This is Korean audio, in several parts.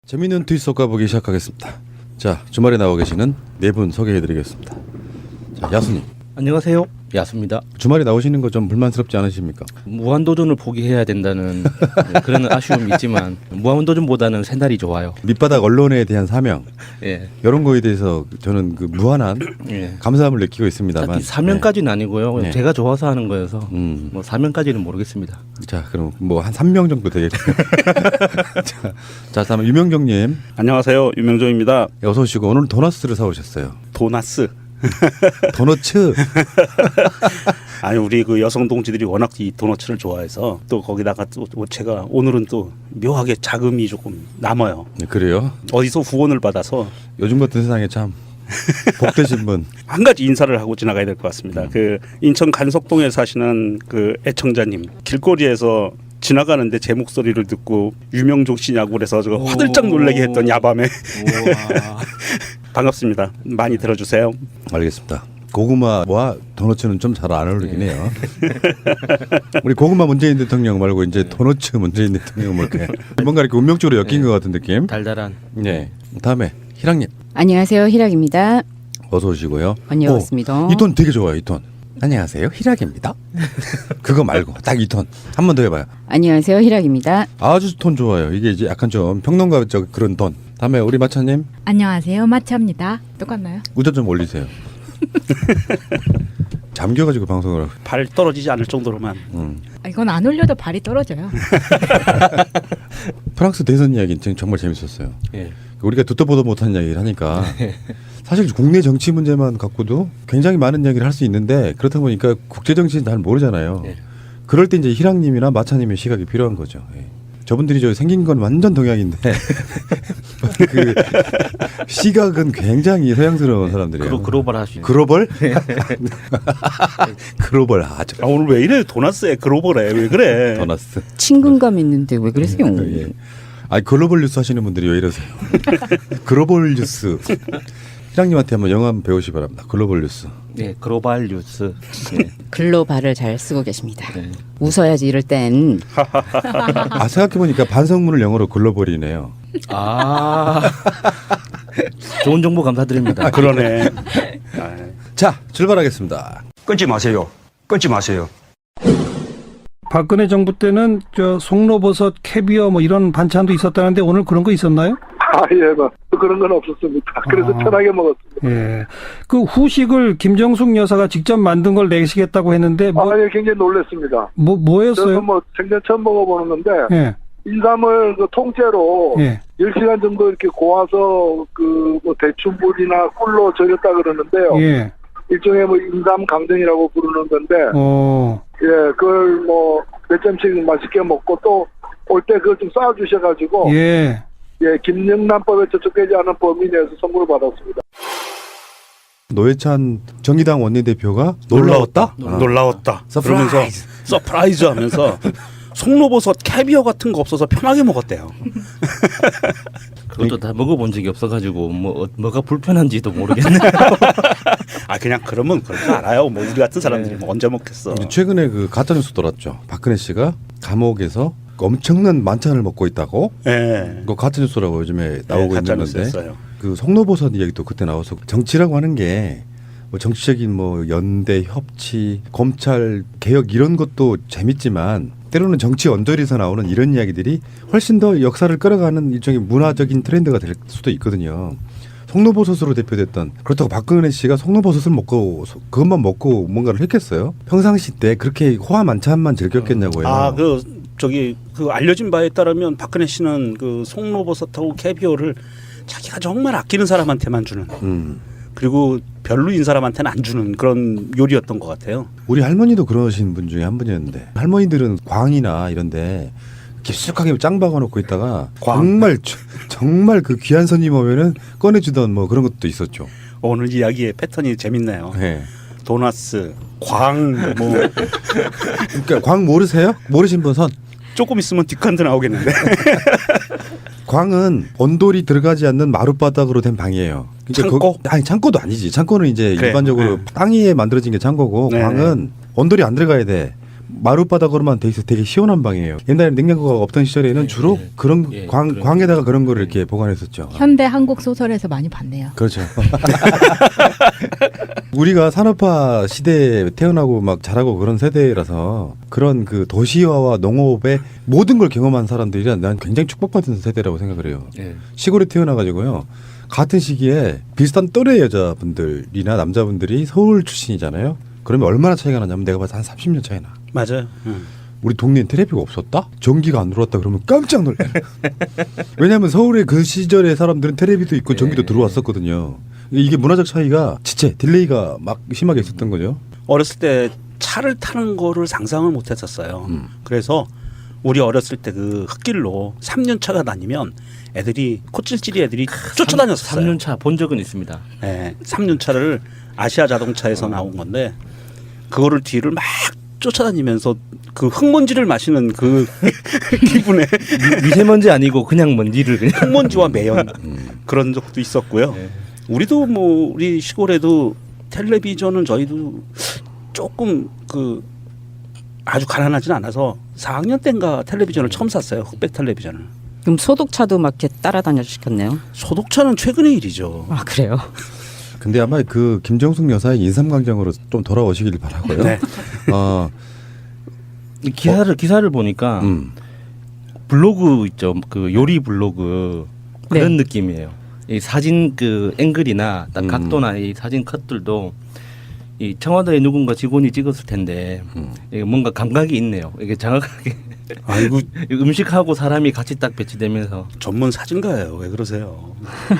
재미있는 트윗 섞어보기 시작하겠습니다. 자, 주말에 나와 계시는 네 분 소개해드리겠습니다. 자, 야수님. 안녕하세요. 야수입니다. 주말에 나오시는 거 좀 불만스럽지 않으십니까? 무한도전을 포기해야 된다는 그런 아쉬움이 있지만 무한도전보다는 새날이 좋아요. 밑바닥 언론에 대한 사명 예. 이런 거에 대해서 저는 그 무한한 예. 감사함을 느끼고 있습니다만 딱히 사명까지는 아니고요. 그냥 네. 제가 좋아서 하는 거여서 뭐 사명까지는 모르겠습니다. 자, 그럼 뭐 한 3명 정도 되겠고요. 자, 다음 유명정님 안녕하세요. 유명정입니다. 어서 오시고 오늘 도너스를 사오셨어요. 도나스. 도너츠. 아니 우리 그 여성 동지들이 워낙 이 도너츠를 좋아해서 또 거기다가 또 제가 오늘은 또 묘하게 자금이 조금 남아요. 네, 그래요. 어디서 후원을 받아서 요즘 같은 세상에 참 복되신 분. 한 가지 인사를 하고 지나가야 될 것 같습니다. 그 인천 간석동에 사시는 그 애청자님 길거리에서 지나가는데 제 목소리를 듣고 유명종 씨냐고 그래서 저 화들짝 놀라게 했던 야밤에 반갑습니다. 많이 들어주세요. 알겠습니다. 고구마와 도너츠는 좀 잘 안 어울리긴 해요. 우리 고구마 문재인 대통령 말고 이제 도너츠 문재인 대통령 뭘까요? 뭔가 이렇게 운명적으로 엮인 것 같은 느낌. 달달한. 네. 다음에 희랑님 안녕하세요. 희락입니다. 어서 오시고요. 안녕하십니다. 이 톤 되게 좋아요. 이 톤. 안녕하세요. 희락입니다. 그거 말고 딱 이 톤. 한 번 더 해봐요. 안녕하세요. 희락입니다. 아주 톤 좋아요. 이게 이제 약간 좀 평론가적 그런 톤. 다음에 우리 마차님 안녕하세요. 마차입니다. 똑같나요? 우전 좀 올리세요. 잠겨가지고 방송을 하고. 발 떨어지지 않을 정도로만. 이건 안 올려도 발이 떨어져요. 프랑스 대선 이야기는 정말 재밌었어요. 예. 우리가 듣도 보도 못한 이야기를 하니까 사실 국내 정치 문제만 갖고도 굉장히 많은 이야기를 할 수 있는데 그렇다 보니까 국제 정치는 잘 모르잖아요. 예. 그럴 때 이제 희랑님이나 마차님의 시각이 필요한 거죠. 예. 저분들이 저 생긴 건 완전 동양인데 그 시각은 굉장히 서양스러운 사람들이에요. 글로벌 하시는. 글로벌? 글로벌 아주. 아 오늘 왜 이래 도나스에 글로벌해 왜 그래? 도나스. 친근감 있는데 왜 그러세요? 예. 아 글로벌 뉴스 하시는 분들이 왜 이러세요? 글로벌 뉴스. 희랑님한테 한번 영어 한번 배우시 바랍니다. 글로벌 뉴스. 예, 글로벌 뉴스. 예. 글로발을 잘 쓰고 계십니다. 네. 웃어야지 이럴 땐. 아 생각해보니까 반성문을 영어로 글로벌이네요. 아. 좋은 정보 감사드립니다. 그러네. 아, 자 출발하겠습니다. 끊지 마세요. 끊지 마세요. 박근혜 정부 때는 저 송로버섯, 캐비어 뭐 이런 반찬도 있었다는데 오늘 그런 거 있었나요? 예, 뭐 그런 건 없었습니다. 그래서 편하게 먹었습니다. 예. 그 후식을 김정숙 여사가 직접 만든 걸 내시겠다고 했는데 예, 굉장히 놀랐습니다. 그래서 뭐였어요? 뭐 생전 처음 먹어보는 건데 예. 인삼을 그 통째로 예. 10시간 정도 이렇게 고아서 그 뭐 대추물이나 꿀로 절였다 그러는데요. 예. 일종의 뭐 인삼 강정이라고 부르는 건데, 예, 그걸 뭐 몇 점씩 맛있게 먹고 또 올 때 그걸 좀 쌓아주셔가지고, 예. 예, 김영란법에 저촉되지 않은 범위 내에서 선물을 받았습니다. 노회찬 정의당 원내대표가 놀라웠다? 놀라웠다. 서프라이즈. 그러면서 서프라이즈 하면서 송로버섯 캐비어 같은 거 없어서 편하게 먹었대요. 그것도 다 먹어본 적이 없어가지고 뭐가 불편한지도 모르겠네요. 아 그냥 그러면 그럴 줄 알아요. 뭐 우리 같은 사람들이 뭐 언제 먹겠어. 최근에 그 가짜뉴스 돌았죠. 박근혜 씨가 감옥에서 엄청난 만찬을 먹고 있다고. 예. 그거 가짜뉴스라고 요즘에 나오고 있는 건데. 가짜뉴스였어요. 그 송로버섯 이야기도 그때 나와서 정치라고 하는 게 뭐 정치적인 뭐 연대 협치 검찰 개혁 이런 것도 재밌지만 때로는 정치 언저리에서 나오는 이런 이야기들이 훨씬 더 역사를 끌어가는 일종의 문화적인 트렌드가 될 수도 있거든요. 송로버섯으로 대표됐던 그렇다고 박근혜 씨가 송로버섯을 먹고 그것만 먹고 뭔가를 했겠어요? 평상시 때 그렇게 호화 만찬만 즐겼겠냐고요. 아 그 저기 그 알려진 바에 따르면 박근혜 씨는 그 송로버섯하고 캐비어를 자기가 정말 아끼는 사람한테만 주는. 그리고 별로인 사람한테는 안 주는 그런 요리였던 것 같아요. 우리 할머니도 그러신 분 중에 한 분이었는데 할머니들은 광이나 이런데 깊숙하게 짱 박아놓고 있다가 정말 그 귀한 손님 오면은 꺼내주던 뭐 그런 것도 있었죠. 오늘 이야기의 패턴이 재밌네요. 네. 도나스, 광, 뭐 그러니까 광 모르세요? 모르신 분 손. 조금 있으면 뒷칸도 나오겠는데. 광은 온돌이 들어가지 않는 마룻바닥으로 된 방이에요. 그러니까 창고? 아니 창고도 아니지. 창고는 이제 그래. 일반적으로 땅 위에 만들어진 게 창고고 네. 광은 온돌이 안 들어가야 돼. 마룻바닥으로만 돼 있어 되게 시원한 방이에요. 옛날에 냉장고가 없던 시절에는 주로 그런 광에다가 그런 거를 이렇게 보관했었죠. 현대 한국 소설에서 많이 봤네요. 그렇죠. 우리가 산업화 시대에 태어나고 막 자라고 그런 세대라서 그런 그 도시화와 농업의 모든 걸 경험한 사람들이라 난 굉장히 축복받은 세대라고 생각을 해요. 예. 시골에 태어나가지고요. 같은 시기에 비슷한 또래 여자분들이나 남자분들이 서울 출신이잖아요. 그러면 얼마나 차이가 나냐면 내가 봐서 한 30년 차이 나. 맞아요. 우리 동네엔 텔레비가 없었다? 전기가 안 들어왔다 그러면 깜짝 놀래. 왜냐하면 서울에 그 시절에 사람들은 텔레비도 있고 전기도 들어왔었거든요. 이게 문화적 차이가 지체, 딜레이가 막 심하게 있었던 거죠. 어렸을 때 차를 타는 거를 상상을 못 했었어요. 그래서 우리 어렸을 때 그 흙길로 3년 차가 다니면 애들이 코찔찔이 애들이 쫓아다녔었어요. 3년 차 본 적은 있습니다. 네, 3년 차를 아시아 자동차에서 나온 건데 그거를 뒤를 막 쫓아다니면서 그 흙먼지를 마시는 그 기분에 미세먼지 아니고 그냥 먼지를 그냥. 흙먼지와 매연 그런 적도 있었고요. 네. 우리도 뭐 우리 시골에도 텔레비전은 저희도 조금 그 아주 가난하진 않아서 4학년 때인가 텔레비전을 처음 샀어요. 흑백 텔레비전을. 그럼 소독차도 막 이렇게 따라다녀주셨겠네요. 소독차는 최근의 일이죠. 아 그래요? 근데 아마 그 김정숙 여사의 인삼광장으로 좀 돌아오시길 바라고요. 네. 기사를 보니까 블로그 있죠. 그 요리 블로그 그런 네. 느낌이에요. 이 사진 그 앵글이나 딱 각도나 이 사진 컷들도 이 청와대에 누군가 직원이 찍었을 텐데 이게 뭔가 감각이 있네요. 이게 정확하게 아이고 음식하고 사람이 같이 딱 배치되면서 전문 사진가예요. 왜 그러세요?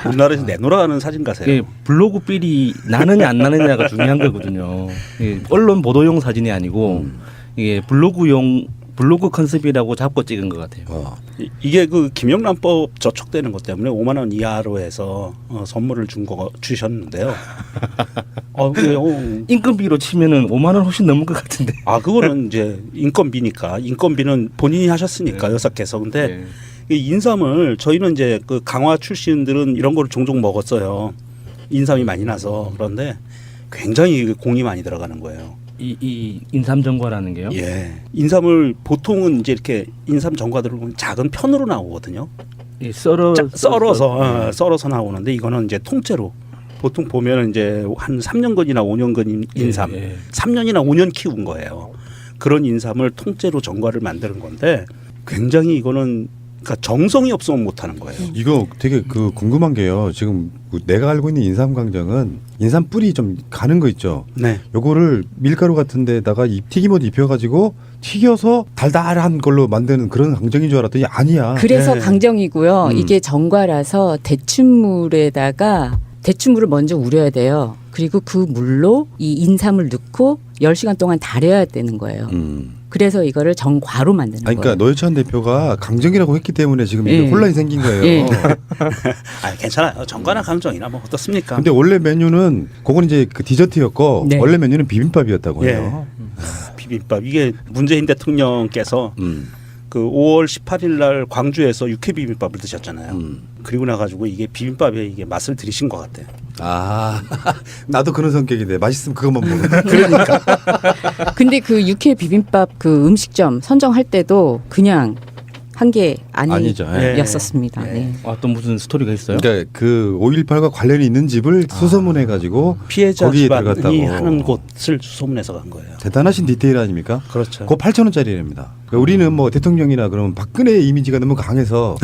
우리나라에서 내놓으라는 사진가세요. 이게 블로그 필이 나느냐 안 나느냐가 중요한 거거든요. 이게 언론 보도용 사진이 아니고 이게 블로그 컨셉이라고 잡고 찍은 것 같아요. 이게 그 김영란법 저촉되는 것 때문에 5만 원 이하로 해서 선물을 주셨는데요. 인건비로 치면은 5만 원 훨씬 넘을 것 같은데. 아 그거는 이제 인건비니까 인건비는 본인이 하셨으니까 여사께서. 근데 이 인삼을 저희는 이제 그 강화 출신들은 이런 거를 종종 먹었어요. 인삼이 많이 나서. 그런데 굉장히 공이 많이 들어가는 거예요. 이 인삼 전과라는 게요? 예. 인삼을 보통은 이제 이렇게 인삼 전과들을 보면 작은 편으로 나오거든요. 이 썰어서 나오는데 이거는 이제 통째로 보통 보면 이제 한 3년근이나 5년근 인삼, 3년이나 5년 키운 거예요. 그런 인삼을 통째로 전과를 만드는 건데 굉장히 이거는 그러니까 정성이 없으면 못 하는 거예요. 이거 되게 그 궁금한 게요. 지금 내가 알고 있는 인삼광장은 인삼 뿌리 좀 가는 거 있죠. 네. 요거를 밀가루 같은 데다가 튀김옷 입혀가지고 튀겨서 달달한 걸로 만드는 그런 강정인 줄 알았더니 아니야. 그래서 네. 강정이고요. 이게 전과라서 대추물에다가 대추물을 먼저 우려야 돼요. 그리고 그 물로 이 인삼을 넣고 10시간 동안 달여야 되는 거예요. 그래서 이거를 전과로 만드는 그러니까 거예요. 노회찬 대표가 강정이라고 했기 때문에 지금 이게 혼란이 생긴 거예요. 예. 아 괜찮아요. 전과나 강정이나 뭐 어떻습니까? 근데 원래 메뉴는 그건 이제 그 디저트였고 네. 원래 메뉴는 비빔밥이었다고 해요. 비빔밥 이게 문재인 대통령께서 그 5월 18일 날 광주에서 육회 비빔밥을 드셨잖아요. 그리고 나가지고 이게 비빔밥에 이게 맛을 들이신 것 같아요. 아 나도 그런 성격인데 맛있으면 그것만 먹어. 그러니까 근데 그 육회 비빔밥 그 음식점 선정할 때도 그냥 한 게 아니죠. 아니었었습니다. 네. 또 무슨 스토리가 있어요? 그러니까 그 5.18과 관련이 있는 집을 수소문해 가지고 피해자 거기에 집안이 들어갔다고. 하는 곳을 수소문해서 간 거예요. 대단하신 디테일 아닙니까? 그렇죠. 그거 8,000원짜리랍니다. 그러니까 우리는 뭐 대통령이나 그러면 박근혜의 이미지가 너무 강해서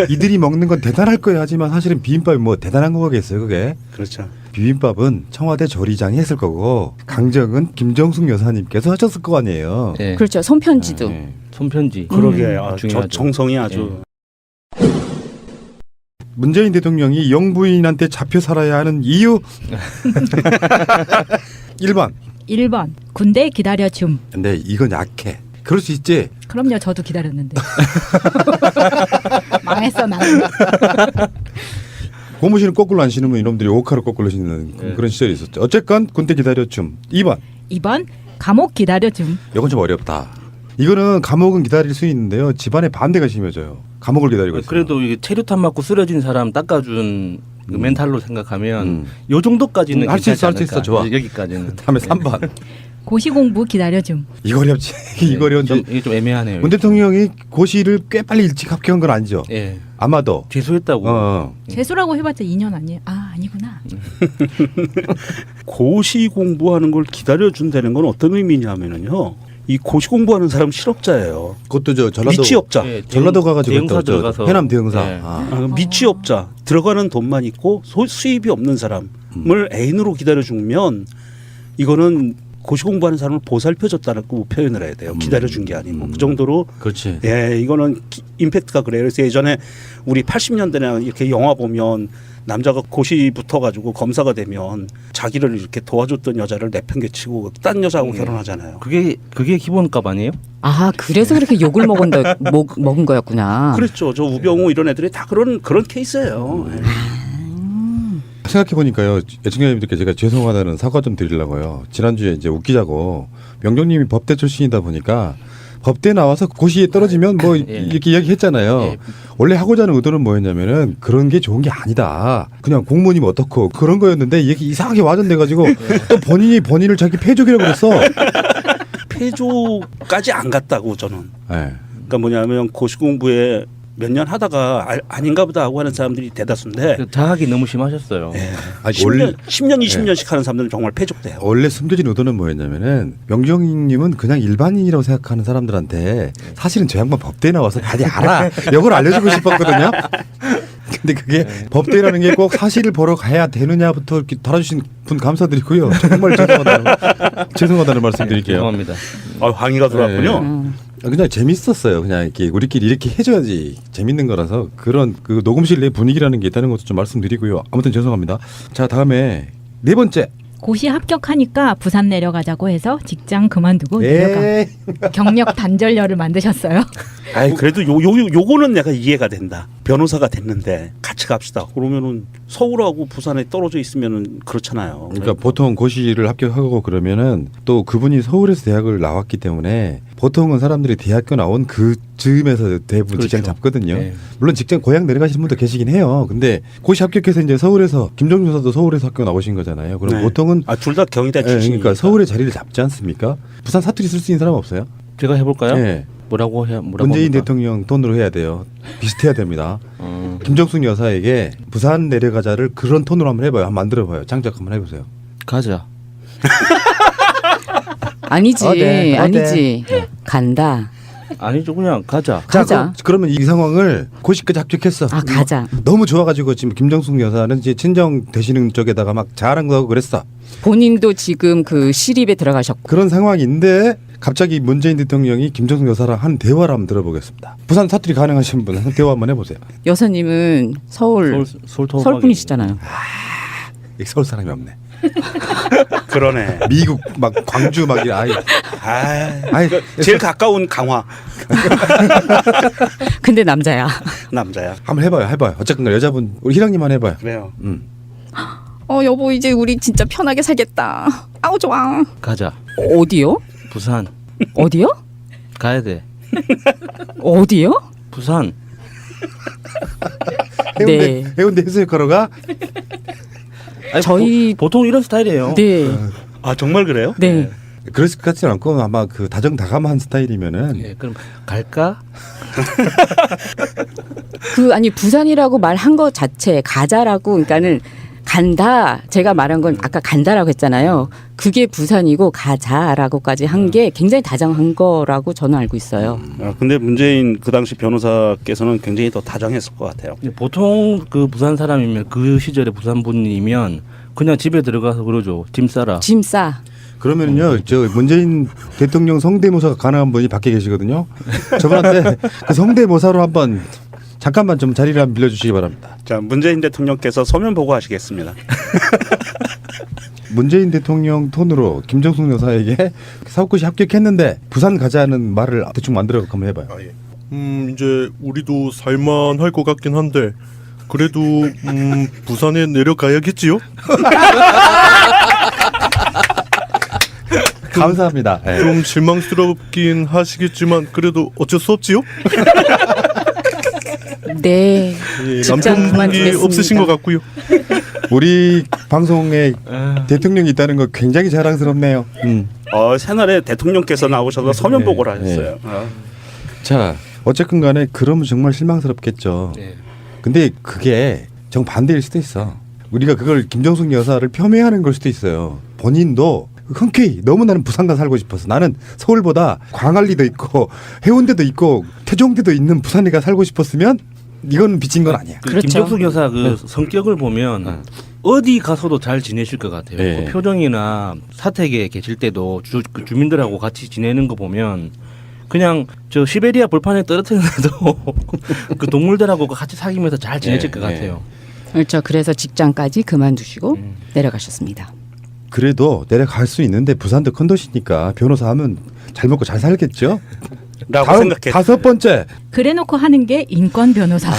이들이 먹는 건 대단할 거야 하지만 사실은 비빔밥이 뭐 대단한 거겠어요, 그게. 그렇죠. 비빔밥은 청와대 조리장이 했을 거고 강정은 김정숙 여사님께서 하셨을 거 아니에요. 네. 그렇죠. 손편지도. 네. 손편지. 그러게 중요하죠. 정성이 아주 문재인 대통령이 영부인한테 잡혀 살아야 하는 이유 1번. 1번 군대 기다려줌. 근데 이건 약해. 그럴 수 있지. 그럼요. 저도 기다렸는데. 망했어 나는. 고무신을 거꾸로 안 신으면 이놈들이 오카로 거꾸로 신는 그런 시절이 있었죠. 어쨌건 군대 기다려줌. 2번. 2번 감옥 기다려줌. 이건 좀 어렵다. 이거는 감옥은 기다릴 수 있는데요. 집안의 반대가 심해져요. 감옥을 기다리고 있어요. 그래도 이게 체류탄 맞고 쓰러진 사람 닦아준 그 멘탈로 생각하면 요 정도까지는 할 수 있어, 괜찮지 할 수 있어. 않을까. 좋아. 여기까지는. 다음에 3번. 고시 공부 기다려줌. 이거리 없지. 이거리 없지. 이게 좀 애매하네요. 문 대통령이 고시를 꽤 빨리 일찍 합격한 건 아니죠. 예. 아마도. 재수했다고. 재수라고 해봤자 2년 아니에요? 아 아니구나. 고시 공부하는 걸 기다려준다는 건 어떤 의미냐면은요. 이 고시 공부하는 사람 실업자예요. 그것도 저 전라도 미취업자. 예, 전라도 가가지고 대응사 또 저 들어가서. 해남 대응사. 예. 아. 미취업자 들어가는 돈만 있고 수입이 없는 사람을 애인으로 기다려주면 이거는 고시 공부하는 사람을 보살펴줬다고 표현을 해야 돼요. 기다려준 게 아니고 그 정도로. 그렇지. 예, 이거는 임팩트가 그래요. 그래서 예전에 우리 80년대나 이렇게 영화 보면 남자가 고시 붙어가지고 검사가 되면 자기를 이렇게 도와줬던 여자를 내팽개치고 딴 여자하고 결혼하잖아요. 그게 기본값 아니에요? 아 그래서 그렇게 욕을 먹은 거였구나. 그랬죠. 저 우병우 이런 애들이 다 그런 케이스예요. 예. 생각해 보니까요, 애청자님들께 제가 죄송하다는 사과 좀 드리려고요. 지난주에 이제 웃기자고 명정님이 법대 출신이다 보니까 법대 나와서 고시에 떨어지면 뭐 이렇게 이야기했잖아요. 예. 원래 하고자 하는 의도는 뭐였냐면은 그런 게 좋은 게 아니다. 그냥 공무원이면 어떻고 그런 거였는데 이게 이상하게 와전돼가지고 또 본인을 자기 패족이라고 그랬어. 폐조까지 안 갔다고 저는. 네. 그러니까 뭐냐면 고시 공부에 몇 년 하다가 아닌가 보다 하고 하는 사람들이 대다수인데 자학이 너무 심하셨어요. 예. 아니, 10년 20년씩 하는 사람들은 정말 폐족돼요. 원래 숨겨진 의도는 뭐였냐면은 명정님은 그냥 일반인이라고 생각하는 사람들한테 사실은 저 양반 법대에 나와서 다들 알아. 이걸 알려주고 싶었거든요. 근데 그게 법대라는 게 꼭 사실을 보러 가야 되느냐부터 이렇게 달아주신 분 감사드리고요. 정말 죄송하다는 말씀드릴게요. 죄송합니다. 항의가 들어왔군요. 그냥 재밌었어요. 그냥 이렇게 우리끼리 이렇게 해줘야지 재밌는 거라서 그런 그 녹음실 내 분위기라는 게 있다는 것도 좀 말씀드리고요. 아무튼 죄송합니다. 자 다음에 네 번째. 고시 합격하니까 부산 내려가자고 해서 직장 그만두고 에이. 내려가. 경력 단절녀를 만드셨어요. 아이 그래도 요거는 내가 이해가 된다. 변호사가 됐는데 같이 갑시다. 그러면은 서울하고 부산에 떨어져 있으면은 그렇잖아요. 그러니까 보통 고시를 합격하고 그러면은 또 그분이 서울에서 대학을 나왔기 때문에 보통은 사람들이 대학교 나온 그 즈음에서 대부분 직장 잡거든요. 네. 물론 직장 고향 내려가시는 분도 계시긴 해요. 근데 고시 합격해서 이제 서울에서 김정준 여사도 서울에서 학교 나오신 거잖아요. 그럼 네. 보통은 둘 다 경희대 예, 출신이니까. 그러니까 서울에 자리를 잡지 않습니까? 부산 사투리 쓸 수 있는 사람 없어요? 제가 해볼까요? 네. 뭐라고 문재인 합니까? 대통령 톤으로 해야 돼요. 비슷해야 됩니다. 김정숙 여사에게 부산 내려가자를 그런 톤으로 한번 해봐요. 한번 만들어봐요. 장작 한번 해보세요. 가자. 아니지 어때? 아니지 간다. 아니죠, 그냥 가자. 자, 가자. 그러면 이 상황을 고시까지 합격했어. 아 가자. 너무 좋아가지고 지금 김정숙 여사는 이제 친정 되시는 쪽에다가 막 자랑도 하고 그랬어. 본인도 지금 그 시립에 들어가셨고. 그런 상황인데 갑자기 문재인 대통령이 김정숙 여사랑 한 대화를 한번 들어보겠습니다. 부산 사투리 가능하신 분 한 대화 한번 해보세요. 여사님은 서울 서울 분이시잖아요. 서울 사람이 없네. 그러네. 미국 막 광주 막 아이. 아이 제일 가까운 강화 근데 남자야. 남자야. 한번 해봐요. 어쨌든 여자분 우리 희랑님만 해봐요. 그래요. 여보 이제 우리 진짜 편하게 살겠다. 아우 좋아. 가자. 어디요? 부산. 어디요? 가야 돼. 어디요? 부산. 해운대 해수욕하러 가? 아니, 저희 보통 이런 스타일이에요. 네. 아 정말 그래요? 네. 그럴 것 같지는 않고 아마 그 다정다감한 스타일이면은 예, 그럼 갈까? 아니 부산이라고 말한 것 자체 가자라고 그러니까는 간다. 제가 말한 건 아까 간다라고 했잖아요. 그게 부산이고 가자라고까지 한 게 굉장히 다정한 거라고 저는 알고 있어요. 근데 문재인 그 당시 변호사께서는 굉장히 더 다정했을 것 같아요. 보통 그 부산 사람이면 그 시절에 부산 분이면 그냥 집에 들어가서 그러죠. 짐 싸라. 짐 싸. 그러면은요, 저 문재인 대통령 성대모사가 가능한 분이 밖에 계시거든요. 저분한테 그 성대모사로 한번 잠깐만 좀 자리를 한번 빌려주시기 바랍니다. 자, 문재인 대통령께서 서면 보고하시겠습니다. 문재인 대통령 톤으로 김정숙 여사에게 사업고시 합격했는데 부산 가자는 말을 대충 만들어 한번 해봐요. 이제 우리도 살만할 것 같긴 한데 그래도 부산에 내려가야겠지요? 감사합니다. 네. 좀 실망스럽긴 하시겠지만 그래도 어쩔 수 없지요? 네. 직장 남편분이 그만두겠습니다. 없으신 것 같고요. 우리 방송에 대통령이 있다는 거 굉장히 자랑스럽네요. 새날에 대통령께서 나오셔서 서면 보고를 하셨어요. 자, 어쨌든 간에 그러면 정말 실망스럽겠죠. 네. 근데 그게 정반대일 수도 있어. 우리가 그걸 김정숙 여사를 폄훼하는 걸 수도 있어요. 본인도 흔쾌히 너무 나는 부산가 살고 싶어서 나는 서울보다 광안리도 있고 해운대도 있고 태종대도 있는 부산에 가 살고 싶었으면 이건 빚진 건 아니야. 그 그렇죠. 김정숙 여사 그 성격을 보면 어디 가서도 잘 지내실 것 같아요. 네. 그 표정이나 사택에 계실 때도 그 주민들하고 같이 지내는 거 보면 그냥 저 시베리아 벌판에 떨어뜨려도 그 동물들하고 같이 사귀면서 잘 지내실 것 같아요. 그렇죠. 그래서 직장까지 그만두시고 내려가셨습니다. 그래도 내려갈 수 있는데 부산도 큰 도시니까 변호사 하면 잘 먹고 잘 살겠죠. 라고 다음 생각했어요. 5번째 그래놓고 하는 게 인권 변호사.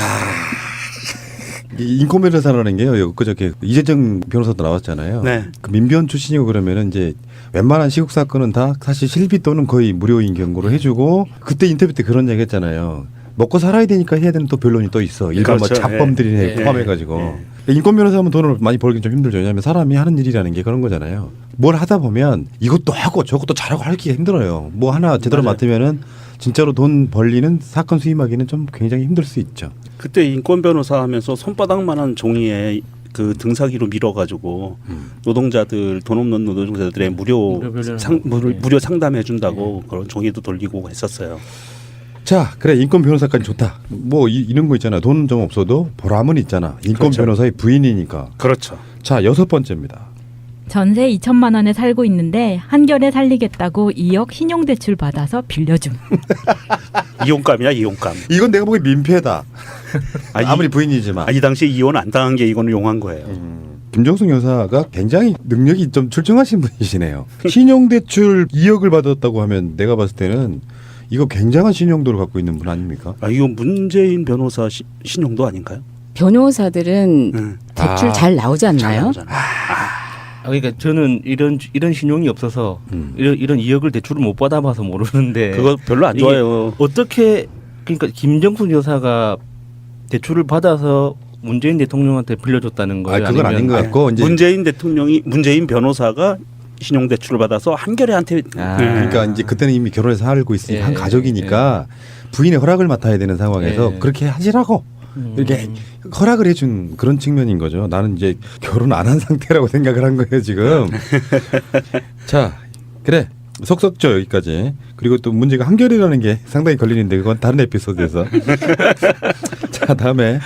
이 인권 변호사라는 게요. 그저께 이재정 변호사도 나왔잖아요. 네. 그 민변 출신이고 그러면은 이제 웬만한 시국 사건은 다 사실 실비 또는 거의 무료인 경고를 해주고 그때 인터뷰 때 그런 얘기했잖아요. 먹고 살아야 되니까 해야 되는 또 변론이 또 있어. 일반 그렇죠. 뭐 잡범들이 예. 포함해가지고 인권 변호사하면 돈을 많이 벌긴 좀 힘들죠. 왜냐하면 사람이 하는 일이라는 게 그런 거잖아요. 뭘 하다 보면 이것도 하고 저것도 잘하고 하기가 힘들어요. 뭐 하나 제대로 맞아요. 맡으면은 진짜로 돈 벌리는 사건 수임하기는 좀 굉장히 힘들 수 있죠. 그때 인권 변호사 하면서 손바닥만한 종이에 그 등사기로 밀어가지고 노동자들 돈 없는 노동자들의 무료 상담해 준다고 그런 종이도 돌리고 했었어요. 자, 그래 인권 변호사까지 좋다. 뭐 이런 거 있잖아. 돈 좀 없어도 보람은 있잖아. 인권 그렇죠. 변호사의 부인이니까. 그렇죠. 자, 6번째입니다. 전세 2천만 원에 살고 있는데 한결에 살리겠다고 2억 신용대출 받아서 빌려줌. 이혼감이야 이혼감. 이건 내가 보기엔 민폐다. 아무리 부인이지만. 이 당시에 이혼 안 당한 게 이거는 용한 거예요. 김정숙 여사가 굉장히 능력이 좀 출중하신 분이시네요. 신용대출 2억을 받았다고 하면 내가 봤을 때는 이거 굉장한 신용도를 갖고 있는 분 아닙니까? 이거 문재인 변호사 신용도 아닌가요? 변호사들은 대출 잘 나오지 않나요? 그러니까 저는 이런 신용이 없어서 이런 2억을 대출을 못 받아봐서 모르는데 그거 별로 안 좋아요. 어떻게 그러니까 김정숙 여사가 대출을 받아서 문재인 대통령한테 빌려줬다는 거예요? 그건 아닌 것 같고 이제 문재인 변호사가 신용대출을 받아서 한결에한테 그러니까 이제 그때는 이미 결혼해서 살고 있으니까 예. 한 가족이니까 부인의 허락을 맡아야 되는 상황에서 예. 그렇게 하시라고 이렇게 허락을 해준 그런 측면인 거죠. 나는 이제 결혼 안 한 상태라고 생각을 한 거예요 지금. 자, 그래 속속죠 여기까지. 그리고 또 문제가 한결이라는 게 상당히 걸리는데 그건 다른 에피소드에서. 자, 다음에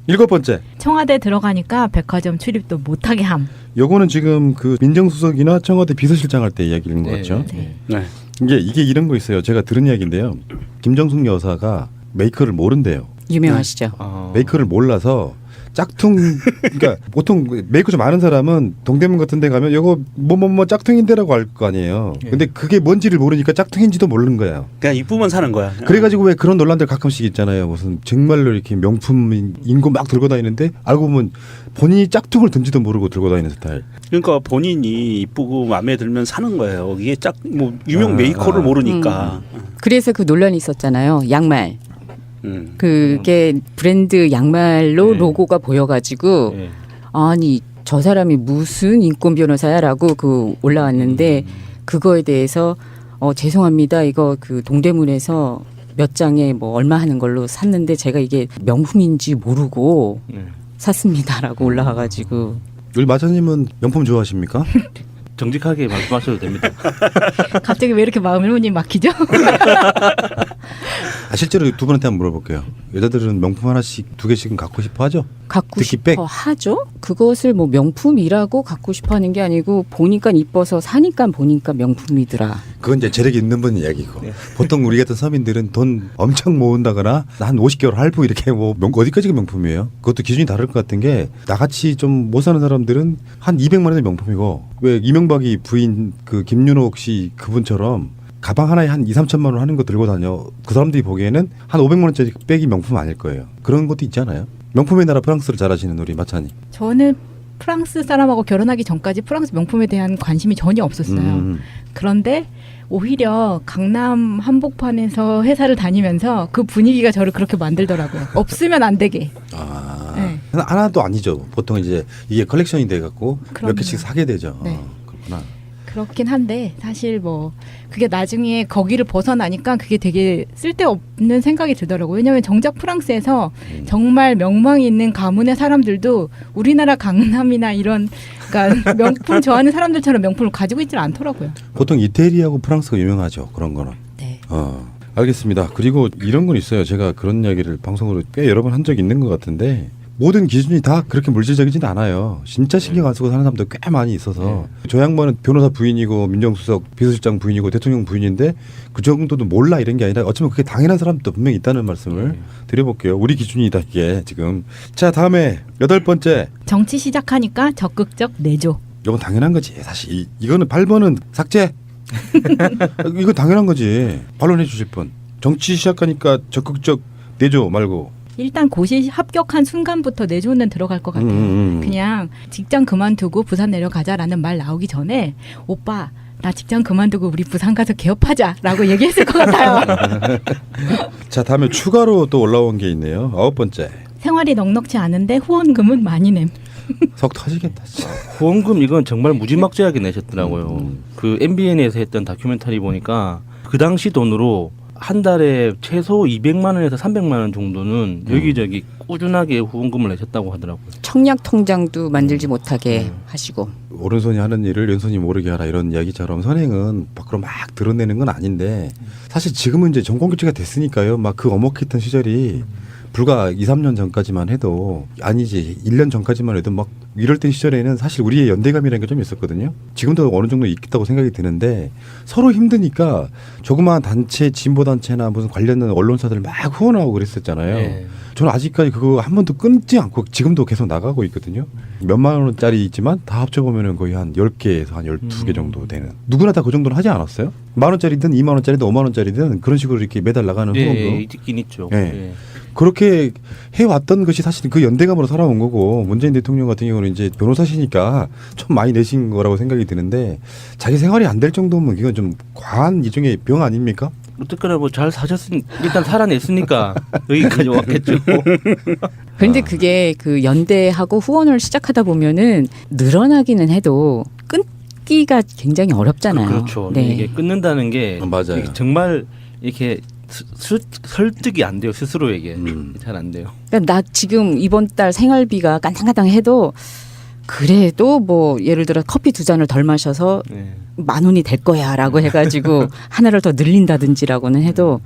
7번째. 청와대 들어가니까 백화점 출입도 못하게 함. 요거는 지금 그 민정수석이나 청와대 비서실장 할 때 이야기인 것 같죠. 네. 이게 이런 거 있어요. 제가 들은 이야기인데요. 김정숙 여사가 메이커를 모른대요. 유명하시죠. 메이커를 몰라서 짝퉁 그러니까 보통 메이커 좀 아는 사람은 동대문 같은 데 가면 이거 뭐 짝퉁인데라고 알 거 아니에요. 근데 그게 뭔지를 모르니까 짝퉁인지도 모르는 거예요. 그냥 이쁘면 사는 거야. 그래가지고 왜 그런 논란들 가끔씩 있잖아요. 무슨 정말로 이렇게 명품인 거 막 들고 다니는데 알고 보면 본인이 짝퉁을 든지도 모르고 들고 다니는 스타일. 그러니까 본인이 이쁘고 마음에 들면 사는 거예요. 이게 뭐 유명 메이커를 모르니까. 그래서 그 논란이 있었잖아요. 양말. 그게 브랜드 양말로 로고가 보여가지고 아니 저 사람이 무슨 인권 변호사야라고 그 올라왔는데 그거에 대해서 죄송합니다. 이거 그 동대문에서 몇 장에 뭐 얼마 하는 걸로 샀는데 제가 이게 명품인지 모르고 샀습니다라고 올라와가지고. 우리 마차님은 명품 좋아하십니까? 정직하게 말씀하셔도 됩니다. 갑자기 왜 이렇게 마음이 막히죠? 실제로 두 분한테 한번 물어볼게요. 여자들은 명품 하나씩 2개씩은 갖고 싶어 하죠? 갖고 특히 싶어 백. 하죠. 그것을 뭐 명품이라고 갖고 싶어 하는 게 아니고 보니까 이뻐서 사니까 보니까 명품이더라. 그건 이제 재력이 있는 분 이야기고. 보통 우리 같은 서민들은 돈 엄청 모은다거나 한 50개월 할부 이렇게 뭐 어디까지가 명품이에요? 그것도 기준이 다를 것 같은 게 나같이 좀 못 사는 사람들은 한 200만 원이 명품이고 왜 이명박이 부인 그 김윤옥 씨 그분처럼 가방 하나에 한 2-3천만 원 하는 거 들고 다녀. 그 사람들이 보기에는 한 500만 원짜리 백이 명품 아닐 거예요. 그런 것도 있잖아요. 명품의 나라 프랑스를 잘 아시는 우리 마찬이. 저는 프랑스 사람하고 결혼하기 전까지 프랑스 명품에 대한 관심이 전혀 없었어요. 그런데 오히려 강남 한복판에서 회사를 다니면서 그 분위기가 저를 그렇게 만들더라고요. 없으면 안 되게. 네. 하나도 아니죠. 보통 이제 이게 컬렉션이 돼 갖고 몇 그럼요. 개씩 사게 되죠. 네. 그렇구나. 그렇긴 한데 사실 뭐 그게 나중에 거기를 벗어나니까 그게 되게 쓸데없는 생각이 들더라고요. 왜냐하면 정작 프랑스에서 정말 명망이 있는 가문의 사람들도 우리나라 강남이나 이런 그러니까 명품 좋아하는 사람들처럼 명품을 가지고 있지는 않더라고요. 보통 이태리하고 프랑스가 유명하죠. 그런 거는. 네. 알겠습니다. 그리고 이런 건 있어요. 제가 그런 이야기를 방송으로 꽤 여러 번 한 적이 있는 것 같은데 모든 기준이 다 그렇게 물질적이진 않아요. 진짜 신경 안 쓰고 사는 사람도 꽤 많이 있어서 저 양반은 변호사 부인이고 민정수석 비서실장 부인이고 대통령 부인인데 그 정도도 몰라 이런 게 아니라 어쩌면 그게 당연한 사람도 분명히 있다는 말씀을 드려볼게요. 우리 기준이다 이게 지금. 자 다음에 8번째. 정치 시작하니까 적극적 내조. 이건 당연한 거지. 사실 이거는 8번은 삭제. 이거 당연한 거지. 반론해 주실 분. 정치 시작하니까 적극적 내조 말고. 일단 고시 합격한 순간부터 내조는 들어갈 것 같아요. 그냥 직장 그만두고 부산 내려가자라는 말 나오기 전에 오빠 나 직장 그만두고 우리 부산 가서 개업하자라고 얘기했을 것 같아요. 자 다음에 추가로 또 올라온 게 있네요. 9번째. 생활이 넉넉지 않은데 후원금은 많이 냄. 속 터지겠다. 진짜. 후원금 이건 정말 무지막지하게 내셨더라고요. 그 MBN에서 했던 다큐멘터리 보니까 그 당시 돈으로 한 달에 최소 200만 원에서 300만 원 정도는 여기저기 꾸준하게 후원금을 내셨다고 하더라고요. 청약 통장도 만들지 못하게 하시고. 오른손이 하는 일을 왼손이 모르게 하라 이런 이야기처럼 선행은 밖으로 막 드러내는 건 아닌데 사실 지금은 이제 정권 교체가 됐으니까요. 막 그 엄혹했던 시절이 불과 2, 3년 전까지만 해도 아니지 1년 전까지만 해도 막 이럴 때 시절에는 사실 우리의 연대감이라는 게 좀 있었거든요. 지금도 어느 정도 있다고 생각이 드는데 서로 힘드니까 조그마한 단체, 진보 단체나 무슨 관련된 언론사들 막 후원하고 그랬었잖아요. 네. 저는 아직까지 그거 한 번도 끊지 않고 지금도 계속 나가고 있거든요. 몇만 원짜리 있지만 다 합쳐보면 거의 한 10개에서 한 12개 정도 되는. 누구나 다 그 정도는 하지 않았어요? 만 원짜리든 2만 원짜리든 5만 원짜리든 그런 식으로 이렇게 매달 나가는 후원금. 예, 있긴 있죠. 예. 예. 그렇게 해왔던 것이 사실 그 연대감으로 살아온 거고 문재인 대통령 같은 경우는 이제 변호사시니까 좀 많이 내신 거라고 생각이 드는데 자기 생활이 안 될 정도면 이건 좀 과한 일종의 병 아닙니까? 어쨌거나 뭐 잘 사셨으니 일단 살아냈으니까 여기까지 왔겠죠. 그런데 그게 그 연대하고 후원을 시작하다 보면은 늘어나기는 해도 끊기가 굉장히 어렵잖아요. 그렇죠. 네. 이게 끊는다는 게 맞아요. 이게 정말 이렇게 설득이 안 돼요. 스스로에게 잘 안 돼요. 그러니까 나 지금 이번 달 생활비가 깐당깐당해도 그래도 뭐 예를 들어 커피 2잔을 덜 마셔서 네. 10,000원이 될 거야라고 해가지고 하나를 더 늘린다든지라고는 해도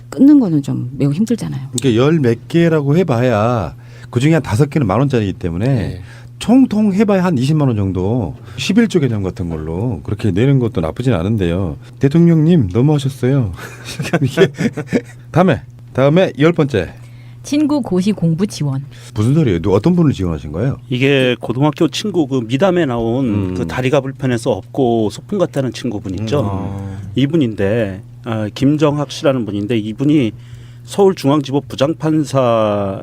끊는 거는 좀 매우 힘들잖아요. 그러니까 열 몇 개라고 해봐야 그 중에 한 5개는 만 원짜리이기 때문에 네. 총통 해봐야 한 20만 원 정도 11조 개념 같은 걸로 그렇게 내는 것도 나쁘진 않은데요. 대통령님 너무하셨어요. 다음에 10번째. 친구 고시 공부 지원. 무슨 소리예요? 어떤 분을 지원하신 거예요? 이게 고등학교 친구 그 미담에 나온 그 다리가 불편해서 없고 소풍 갔다는 친구분 있죠. 이분인데 김정학 씨라는 분인데 이분이 서울중앙지법 부장판사예요.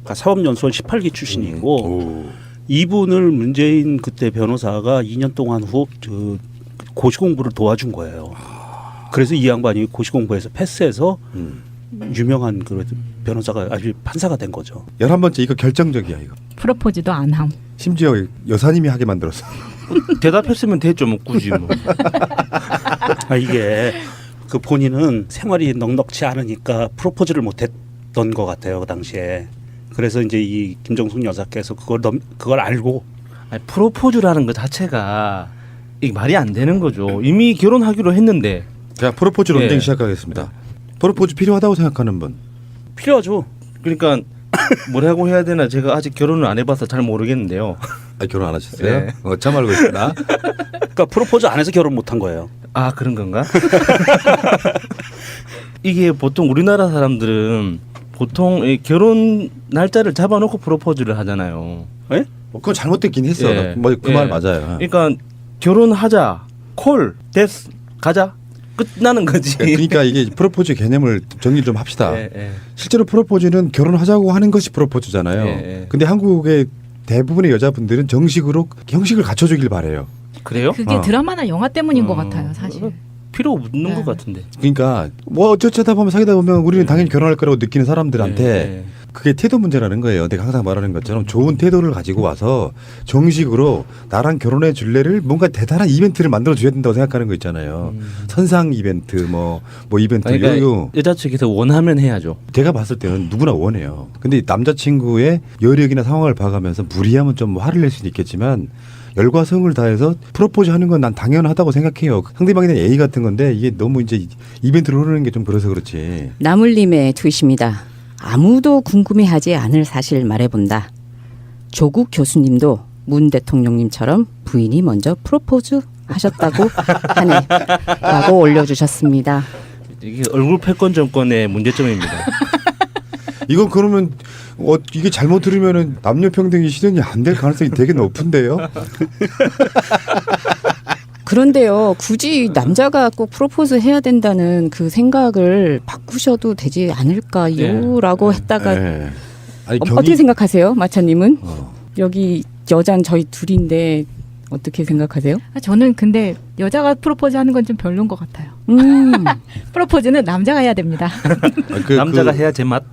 그러니까 사법연수원 18기 출신이고 이분을 문재인 그때 변호사가 2년 동안 그 고시 공부를 도와준 거예요. 그래서 이 양반이 고시 공부에서 패스해서 유명한 그 변호사가 아주 판사가 된 거죠. 11번째 이거 결정적이야 이거. 프로포즈도 안 함. 심지어 여사님이 하게 만들었어. 대답했으면 됐죠. 뭐 굳이 뭐. 이게 그 본인은 생활이 넉넉지 않으니까 프로포즈를 못했던 것 같아요 그 당시에. 그래서 이제 이 김정숙 여사께서 그걸 알고 아니, 프로포즈라는 것 자체가 이게 말이 안 되는 거죠. 이미 결혼하기로 했는데. 자 프로포즈 논쟁 예. 시작하겠습니다. 프로포즈 필요하다고 생각하는 분. 필요하죠. 그러니까 뭐라고 해야 되나 제가 아직 결혼을 안 해봐서 잘 모르겠는데요. 결혼 안 하셨어요? 네. 참 알고 있구나. 그러니까 프로포즈 안 해서 결혼 못한 거예요. 아 그런 건가? 이게 보통 우리나라 사람들은 보통 이 결혼 날짜를 잡아놓고 프로포즈를 하잖아요. 예? 그건 잘못됐긴 했어. 예. 그 말 예. 맞아요. 그러니까 결혼하자, 콜, 데스, 가자, 끝나는 거지. 그러니까 이게 프로포즈 개념을 정리 좀 합시다. 예, 예. 실제로 프로포즈는 결혼하자고 하는 것이 프로포즈잖아요. 예, 예. 근데 한국의 대부분의 여자분들은 정식으로 형식을 갖춰주길 바래요. 그래요? 그게 드라마나 영화 때문인 것 같아요, 사실. 필요 없는 네. 것 같은데. 그러니까 뭐 어쩌다 보면 사귀다 보면 우리는 당연히 결혼할 거라고 느끼는 사람들한테 예, 예. 그게 태도 문제라는 거예요. 내가 항상 말하는 것처럼 좋은 태도를 가지고 와서 정식으로 나랑 결혼해 줄래를 뭔가 대단한 이벤트를 만들어 줘야 된다고 생각하는 거 있잖아요. 선상 이벤트 뭐 이벤트 그러니까 이거 여자 측에서 원하면 해야죠. 제가 봤을 때는 누구나 원해요. 근데 남자친구의 여력이나 상황을 봐가면서 무리하면 좀 화를 낼 수도 있겠지만 열과 성을 다해서 프로포즈 하는 건 난 당연하다고 생각해요. 상대방에 대한 예의 같은 건데 이게 너무 이제 이벤트로 흐르는 게 좀 그래서 그렇지. 나물님의 트윗입니다. 아무도 궁금해하지 않을 사실 말해본다. 조국 교수님도 문 대통령님처럼 부인이 먼저 프로포즈 하셨다고 하네 라고 올려주셨습니다. 이게 얼굴 패권 정권의 문제점입니다. 이건 그러면 이게 잘못 들으면은 남녀 평등이 실현이 안 될 가능성이 되게 높은데요. 그런데요, 굳이 남자가 꼭 프로포즈 해야 된다는 그 생각을 바꾸셔도 되지 않을까요?라고 했다가 네. 아니, 어떻게 생각하세요, 마차님은? 여기 여잔 저희 둘인데 어떻게 생각하세요? 저는 근데 여자가 프로포즈 하는 건 좀 별론 것 같아요. 프로포즈는 남자가 해야 됩니다. 남자가 해야 제맛.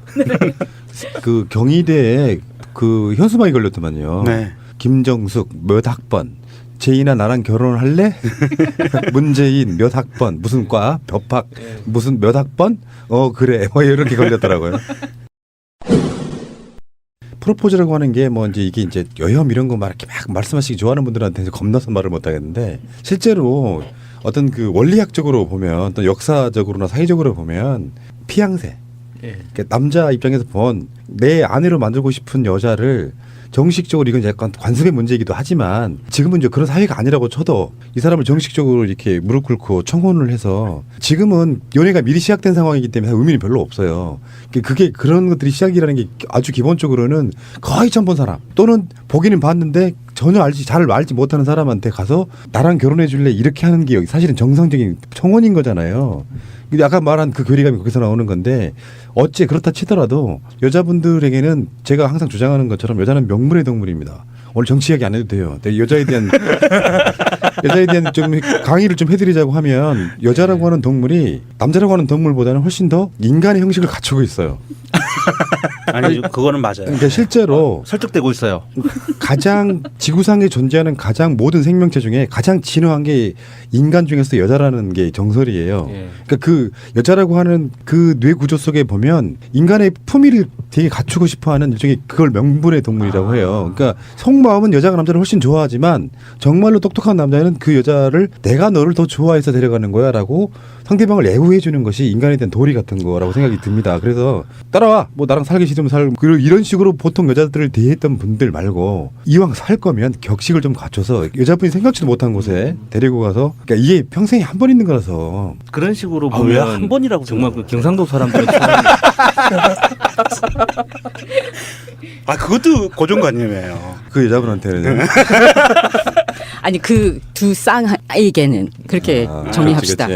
그 경희대에 그 현수막이 걸렸더만요. 네. 김정숙 몇 학번 제이나 나랑 결혼할래? 문재인 몇 학번 무슨 과 벽학 무슨 몇 학번? 그래 뭐 이렇게 걸렸더라고요. 프로포즈라고 하는 게 뭐 이제 이게 이제 여혐 이런 거 막 이렇게 막 말씀하시기 좋아하는 분들한테 겁나서 말을 못 하겠는데 실제로 어떤 그 원리학적으로 보면 또 역사적으로나 사회적으로 보면 피양새 그러니까 남자 입장에서 본 내 아내로 만들고 싶은 여자를 정식적으로 이건 약간 관습의 문제이기도 하지만 지금은 이제 그런 사회가 아니라고 쳐도 이 사람을 정식적으로 이렇게 무릎 꿇고 청혼을 해서 지금은 연애가 미리 시작된 상황이기 때문에 의미는 별로 없어요. 그게 그런 것들이 시작이라는 게 아주 기본적으로는 거의 처음 본 사람 또는 보기는 봤는데 전혀 잘 알지 못하는 사람한테 가서 나랑 결혼해 줄래 이렇게 하는 게 사실은 정상적인 청혼인 거잖아요. 근데 아까 말한 그 괴리감이 거기서 나오는 건데 어째 그렇다 치더라도 여자분들에게는 제가 항상 주장하는 것처럼 여자는 명물의 동물입니다. 오늘 정치 이야기 안 해도 돼요. 여자에 대한 좀 강의를 좀 해드리자고 하면 여자라고 하는 동물이 남자라고 하는 동물보다는 훨씬 더 인간의 형식을 갖추고 있어요. 아니 그거는 맞아요. 그러니까 실제로 설득되고 있어요. 가장 지구상에 존재하는 가장 모든 생명체 중에 가장 진화한 게 인간 중에서 여자라는 게 정설이에요. 그러니까 그 여자라고 하는 그 뇌 구조 속에 보면 인간의 품위를 되게 갖추고 싶어하는 일종의 그걸 명분의 동물이라고 해요. 그러니까 속마음은 여자가 남자를 훨씬 좋아하지만 정말로 똑똑한 남자는 그 여자를 내가 너를 더 좋아해서 데려가는 거야라고 상대방을 애우해 주는 것이 인간에 대한 도리 같은 거라고 생각이 듭니다. 그래서 따라와 뭐 나랑 살기 싫으면 살고 이런 식으로 보통 여자들을 대했던 분들 말고 이왕 살 거면 격식을 좀 갖춰서 여자분이 생각지도 못한 곳에 데리고 가서 그러니까 이게 평생에 한 번 있는 거라서 그런 식으로 왜 보면 한 번이라고 정말 그 경상도 사람들은 그것도 고정관념이에요. 그 여자분한테는 아니 그 두 쌍에게는 그렇게 정리합시다.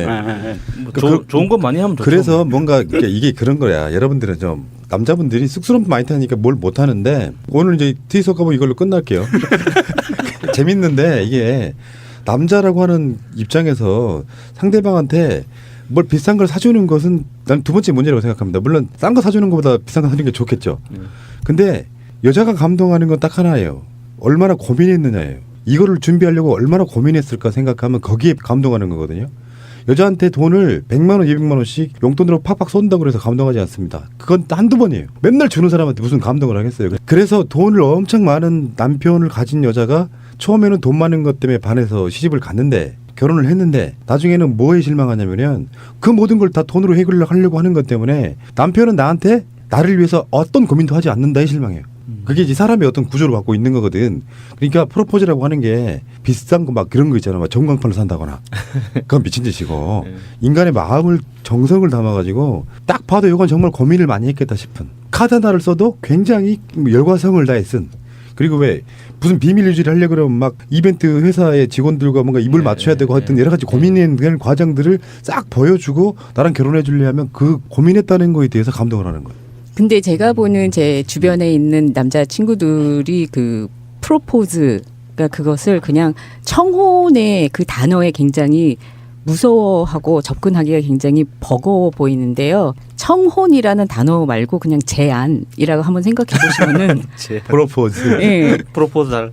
그렇지. 뭐 좋은 건 많이 하면 좋죠. 그래서 뭔가 이게 그런 거야. 여러분들은 좀 남자분들이 쑥스러움 많이 타니까 뭘 못 하는데 오늘 이제 트위터 가보 이걸로 끝날게요. 재밌는데 이게 남자라고 하는 입장에서 상대방한테 뭘 비싼 걸 사주는 것은 난 두 번째 문제라고 생각합니다. 물론 싼 거 사주는 것보다 비싼 거 사주는 게 좋겠죠. 근데 여자가 감동하는 건 딱 하나예요. 얼마나 고민했느냐예요. 이거를 준비하려고 얼마나 고민했을까 생각하면 거기에 감동하는 거거든요. 여자한테 돈을 100만 원, 200만 원씩 용돈으로 팍팍 쏜다고 해서 감동하지 않습니다. 그건 한두 번이에요. 맨날 주는 사람한테 무슨 감동을 하겠어요. 그래서 돈을 엄청 많은 남편을 가진 여자가 처음에는 돈 많은 것 때문에 반해서 시집을 갔는데 결혼을 했는데 나중에는 뭐에 실망하냐면은 그 모든 걸 다 돈으로 해결하려고 하는 것 때문에 남편은 나한테 나를 위해서 어떤 고민도 하지 않는다에 실망해요. 그게 이제 사람의 어떤 구조를 갖고 있는 거거든. 그러니까 프로포즈라고 하는 게 비싼 거 막 그런 거 있잖아. 막 전광판을 산다거나. 그건 미친 짓이고 인간의 마음을 정성을 담아가지고 딱 봐도 이건 정말 고민을 많이 했겠다 싶은 카드 하나를 써도 굉장히 열과성을 다해 쓴. 그리고 왜 무슨 비밀 유지를 하려고 그러면 막 이벤트 회사의 직원들과 뭔가 입을 맞춰야 되고 하여튼 여러 가지 고민한 과정들을 싹 보여주고 나랑 결혼해 줄래 하면 그 고민했다는 거에 대해서 감동을 하는 거예요. 근데 제가 보는 제 주변에 있는 남자 친구들이 그 프로포즈, 그러니까 그것을 그냥 청혼의 그 단어에 굉장히 무서워하고 접근하기가 굉장히 버거워 보이는데요. 청혼이라는 단어 말고 그냥 제안이라고 한번 생각해 보시면은 프로포즈. 예. 프로포잘.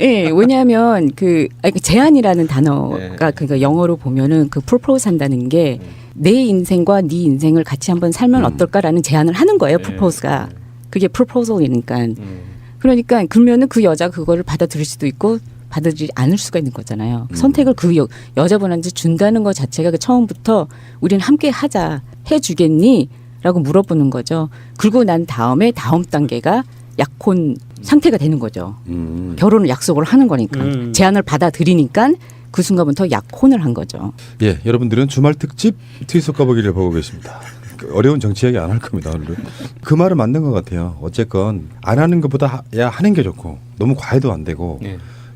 예, 왜냐하면 그 제안이라는 단어가 그러니까 영어로 보면은 그 프로포즈 한다는 게 내 인생과 네 인생을 같이 한번 살면 어떨까라는 제안을 하는 거예요. 프로포즈가. 그게 프로포즈이니까. 그러니까 그러면은 그 여자 그거를 받아들일 수도 있고 받아들이지 않을 수가 있는 거잖아요. 선택을 그 여자분한테 준다는 것 자체가 그 처음부터 우리는 함께 하자 해주겠니? 라고 물어보는 거죠. 그리고 난 다음에 다음 단계가 약혼 상태가 되는 거죠. 결혼을 약속을 하는 거니까. 제안을 받아들이니까 그 순간부터 약혼을 한 거죠. 예, 여러분들은 주말 특집 트위스트 까보기를 보고 계십니다. 어려운 정치 이야기 안 할 겁니다. 오늘은. 그 말은 맞는 것 같아요. 어쨌건 안 하는 것보다 하는 게 좋고 너무 과해도 안 되고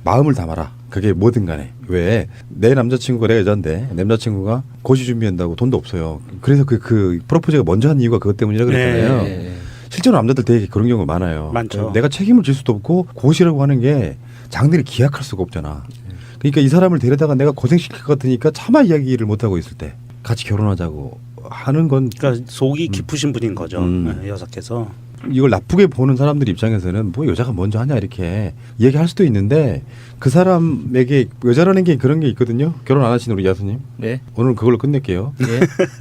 마음을 담아라. 그게 뭐든 간에. 왜 내 남자친구가 내가 여잔데 내 남자친구가 고시 준비한다고 돈도 없어요. 그래서 그 프로포즈가 먼저 한 이유가 그것 때문이라 그랬잖아요. 실제로 남자들 되게 그런 경우가 많아요. 많죠. 내가 책임을 질 수도 없고 고시라고 하는 게 장래를 기약할 수가 없잖아. 그러니까 이 사람을 데려다가 내가 고생시킬 것 같으니까 차마 이야기를 못하고 있을 때 같이 결혼하자고 하는 건 그러니까 속이 깊으신 분인 거죠. 여사께서. 이걸 나쁘게 보는 사람들 입장에서는 뭐 여자가 먼저 하냐 이렇게 얘기할 수도 있는데 그 사람에게 여자라는 게 그런 게 있거든요. 결혼 안 하신 우리 야수님. 네. 오늘 그걸로 끝낼게요. 예.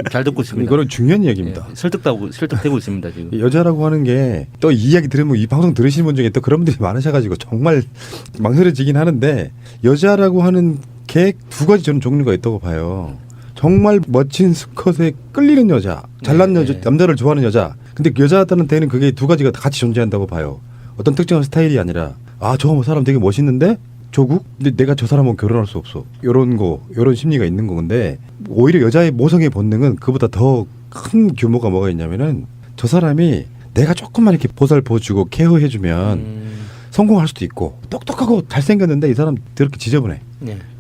잘 듣고 있습니다. 이거는 중요한 이야기입니다. 예. 설득되고 있습니다 지금. 여자라고 하는 게 또 이 이야기 들으면 이 방송 들으시는 분 중에 또 그런 분들이 많으셔가지고 정말 망설여지긴 하는데 여자라고 하는 게 두 가지 저는 종류가 있다고 봐요. 정말 멋진 수컷에 끌리는 여자, 잘난 여자, 남자를 좋아하는 여자. 근데 여자한테는 그게 두 가지가 같이 존재한다고 봐요. 어떤 특정한 스타일이 아니라 저 사람 되게 멋있는데 조국? 근데 내가 저 사람하고 결혼할 수 없어. 요런 심리가 있는 건데 오히려 여자의 모성의 본능은 그보다 더 큰 규모가 뭐가 있냐면은 저 사람이 내가 조금만 이렇게 보살펴주고 케어해주면 성공할 수도 있고 똑똑하고 잘생겼는데 이 사람 그렇게 지저분해.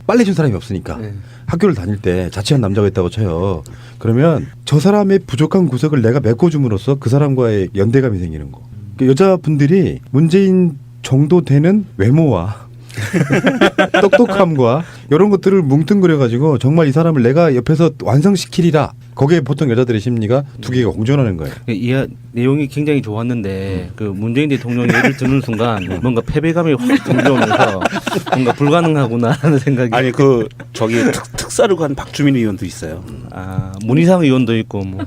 빨리 준 사람이 없으니까. 학교를 다닐 때 자취한 남자가 있다고 쳐요. 그러면 저 사람의 부족한 구석을 내가 메꿔줌으로써 그 사람과의 연대감이 생기는 거. 그러니까 여자분들이 문재인 정도 되는 외모와 똑똑함과 이런 것들을 뭉뚱그려가지고 정말 이 사람을 내가 옆에서 완성시키리라. 거기에 보통 여자들의 심리가 두 개가 공존하는 거예요. 이 내용이 굉장히 좋았는데 그 문재인 대통령이 예를 드는 순간 뭔가 패배감이 확 들려오면서 뭔가 불가능하구나라는 생각이. 아니 저기 특사를 간 박주민 의원도 있어요. 문희상 의원도 있고 뭐.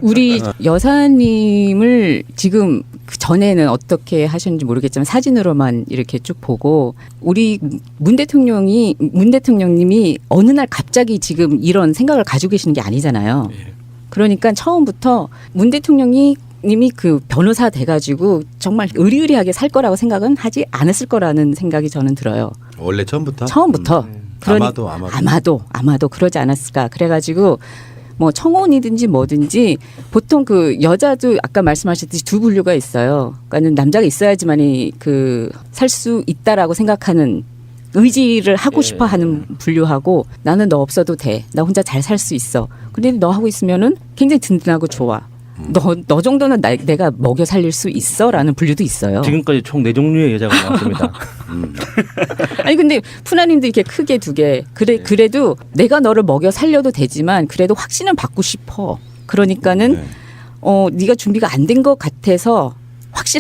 우리 여사님을 지금 그 전에는 어떻게 하셨는지 모르겠지만 사진으로만 이렇게 쭉 보고 우리 문 대통령님이 어느 날 갑자기 지금 이런 생각을 가지고 계시는 게 아니잖아요. 그러니까 처음부터 문 대통령님이 그 변호사 돼가지고 정말 의리의리하게 살 거라고 생각은 하지 않았을 거라는 생각이 저는 들어요. 원래 처음부터? 아마도 그러지 않았을까. 그래가지고 뭐 청혼이든지 뭐든지 보통 그 여자도 아까 말씀하셨듯이 두 분류가 있어요. 그러니까는 남자가 있어야지만이 그 살 수 있다라고 생각하는 의지를 하고 싶어 하는 분류하고 나는 너 없어도 돼. 나 혼자 잘 살 수 있어. 근데 너 하고 있으면은 굉장히 든든하고 좋아. 너 정도는 내가 먹여 살릴 수 있어라는 분류도 있어요. 지금까지 총 4종류의 여자가 나왔습니다. 아니 근데 푸나님도 이렇게 크게 두 개. 그래도 내가 너를 먹여 살려도 되지만 그래도 확신은 받고 싶어. 그러니까는 네가 준비가 안 된 것 같아서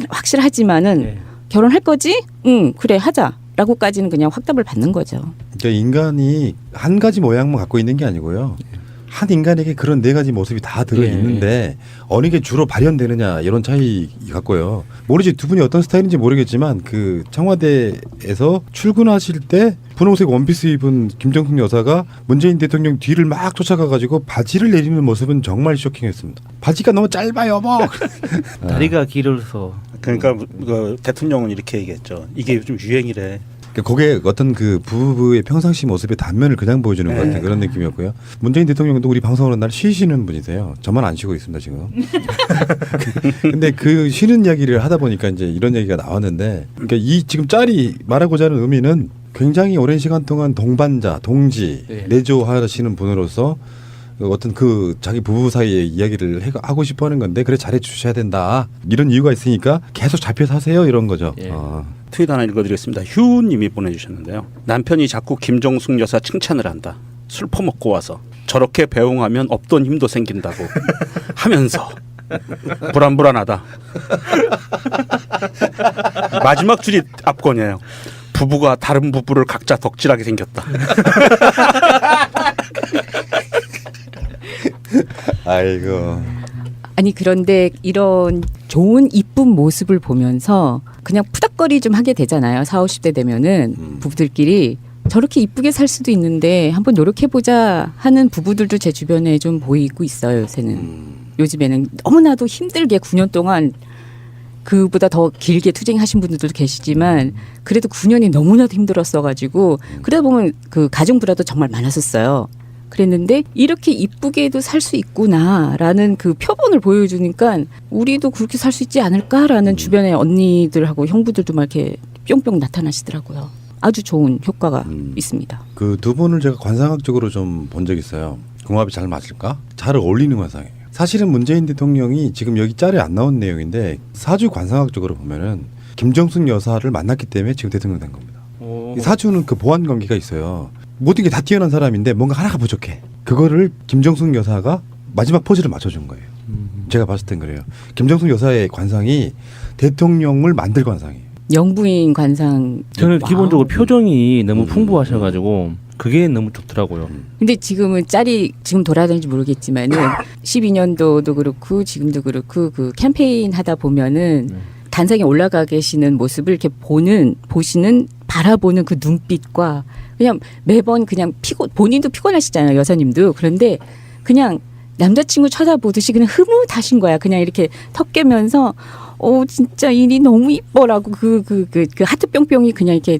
확실하지만은 결혼할 거지? 응, 그래 하자. 라고까지는 그냥 확답을 받는 거죠. 그러니까 인간이 한 가지 모양만 갖고 있는 게 아니고요. 한 인간에게 그런 네 가지 모습이 다 들어있는데 어느 게 주로 발현되느냐 이런 차이 같고요. 모르지 두 분이 어떤 스타일인지 모르겠지만 그 청와대에서 출근하실 때 분홍색 원피스 입은 김정숙 여사가 문재인 대통령 뒤를 막 쫓아가가지고 바지를 내리는 모습은 정말 쇼킹했습니다. 바지가 너무 짧아요 여보. 다리가 길어서. 그러니까 그 대통령은 이렇게 얘기했죠. 이게 요즘 유행이래. 거기에 어떤 그 부부의 평상시 모습의 단면을 그냥 보여주는 것 같은 그런 느낌이었고요. 문재인 대통령도 우리 방송하는 날 쉬시는 분이세요. 저만 안 쉬고 있습니다 지금. 근데 그 쉬는 이야기를 하다 보니까 이제 이런 얘기가 나왔는데, 그러니까 이 지금 짤이 말하고자 하는 의미는 굉장히 오랜 시간 동안 동반자, 동지, 내조하시는 분으로서 어떤 그 자기 부부 사이의 이야기를 하고 싶어하는 건데 그래 잘해 주셔야 된다 이런 이유가 있으니까 계속 잡혀 사세요 이런 거죠. 트윗 하나 읽어드리겠습니다. 휴님이 보내주셨는데요. 남편이 자꾸 김정숙 여사 칭찬을 한다. 술 퍼먹고 와서 저렇게 배웅하면 없던 힘도 생긴다고 하면서 불안불안하다. 마지막 줄이 압권이에요. 부부가 다른 부부를 각자 덕질하게 생겼다. 아이고. 아니 그런데 이런 좋은 이쁜 모습을 보면서 그냥 푸닥거리 좀 하게 되잖아요. 40, 50대 되면은 부부들끼리 저렇게 이쁘게 살 수도 있는데 한번 노력해보자 하는 부부들도 제 주변에 좀 보이고 있어요. 요새는. 요즘에는 너무나도 힘들게 9년 동안 그보다 더 길게 투쟁하신 분들도 계시지만 그래도 9년이 너무나도 힘들었어가지고 그러다 보면 그 가정부라도 정말 많았었어요. 그랬는데 이렇게 이쁘게도 살 수 있구나라는 그 표본을 보여주니까 우리도 그렇게 살 수 있지 않을까라는 주변의 언니들하고 형부들도 막 이렇게 뿅뿅 나타나시더라고요. 아주 좋은 효과가 있습니다. 그 두 분을 제가 관상학적으로 좀 본 적 있어요. 궁합이 잘 맞을까? 잘 어울리는 관상이에요. 사실은 문재인 대통령이 지금 여기 짤에 안 나온 내용인데 사주 관상학적으로 보면은 김정숙 여사를 만났기 때문에 지금 대통령 된 겁니다. 이 사주는 그 보완 관계가 있어요. 모든 게 다 뛰어난 사람인데 뭔가 하나가 부족해. 그거를 김정숙 여사가 마지막 포즈를 맞춰준 거예요. 제가 봤을 땐 그래요. 김정숙 여사의 관상이 대통령을 만들 관상이에요. 영부인 관상. 저는 기본적으로 표정이 너무 풍부하셔가지고 그게 너무 좋더라고요. 근데 지금은 짤이 지금 돌아다니는지 모르겠지만은 12년도도 그렇고 지금도 그렇고 그 캠페인 하다 보면은 단상에 올라가 계시는 모습을 이렇게 보시는 바라보는 그 눈빛과 그냥 매번 그냥 본인도 피곤하시잖아요. 여사님도. 그런데 그냥 남자친구 쳐다보듯이 그냥 흐뭇하신 거야. 그냥 이렇게 턱 깨면서 진짜 일이 너무 이뻐라고 그 하트 뿅뿅이 그냥 이렇게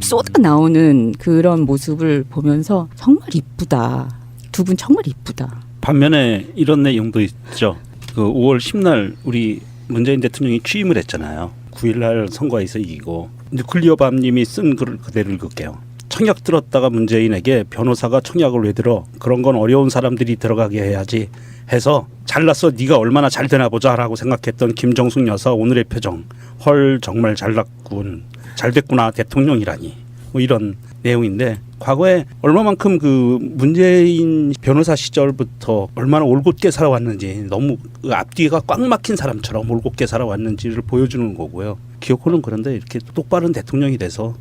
쏟아 나오는 그런 모습을 보면서 정말 이쁘다. 두 분 정말 이쁘다. 반면에 이런 내용도 있죠. 그 5월 10날 우리 문재인 대통령이 취임을 했잖아요. 9일날 선거에서 이기고 뉴클리어 밤님이 쓴 글을 그대로 읽을게요. 청약 들었다가 문재인에게 변호사가 청약을 왜 들어? 그런 건 어려운 사람들이 들어가게 해야지 해서 잘났어 네가 얼마나 잘 되나 보자라고 생각했던 김정숙 여사 오늘의 표정 헐 정말 잘났군 잘됐구나 대통령이라니 뭐 이런 내용인데 과거에 얼마만큼 그 문재인 변호사 시절부터 얼마나 올곧게 살아왔는지 너무 그 앞뒤가 꽉 막힌 사람처럼 올곧게 살아왔는지를 보여주는 거고요. 기어코는 그런데 이렇게 똑바른 대통령이 돼서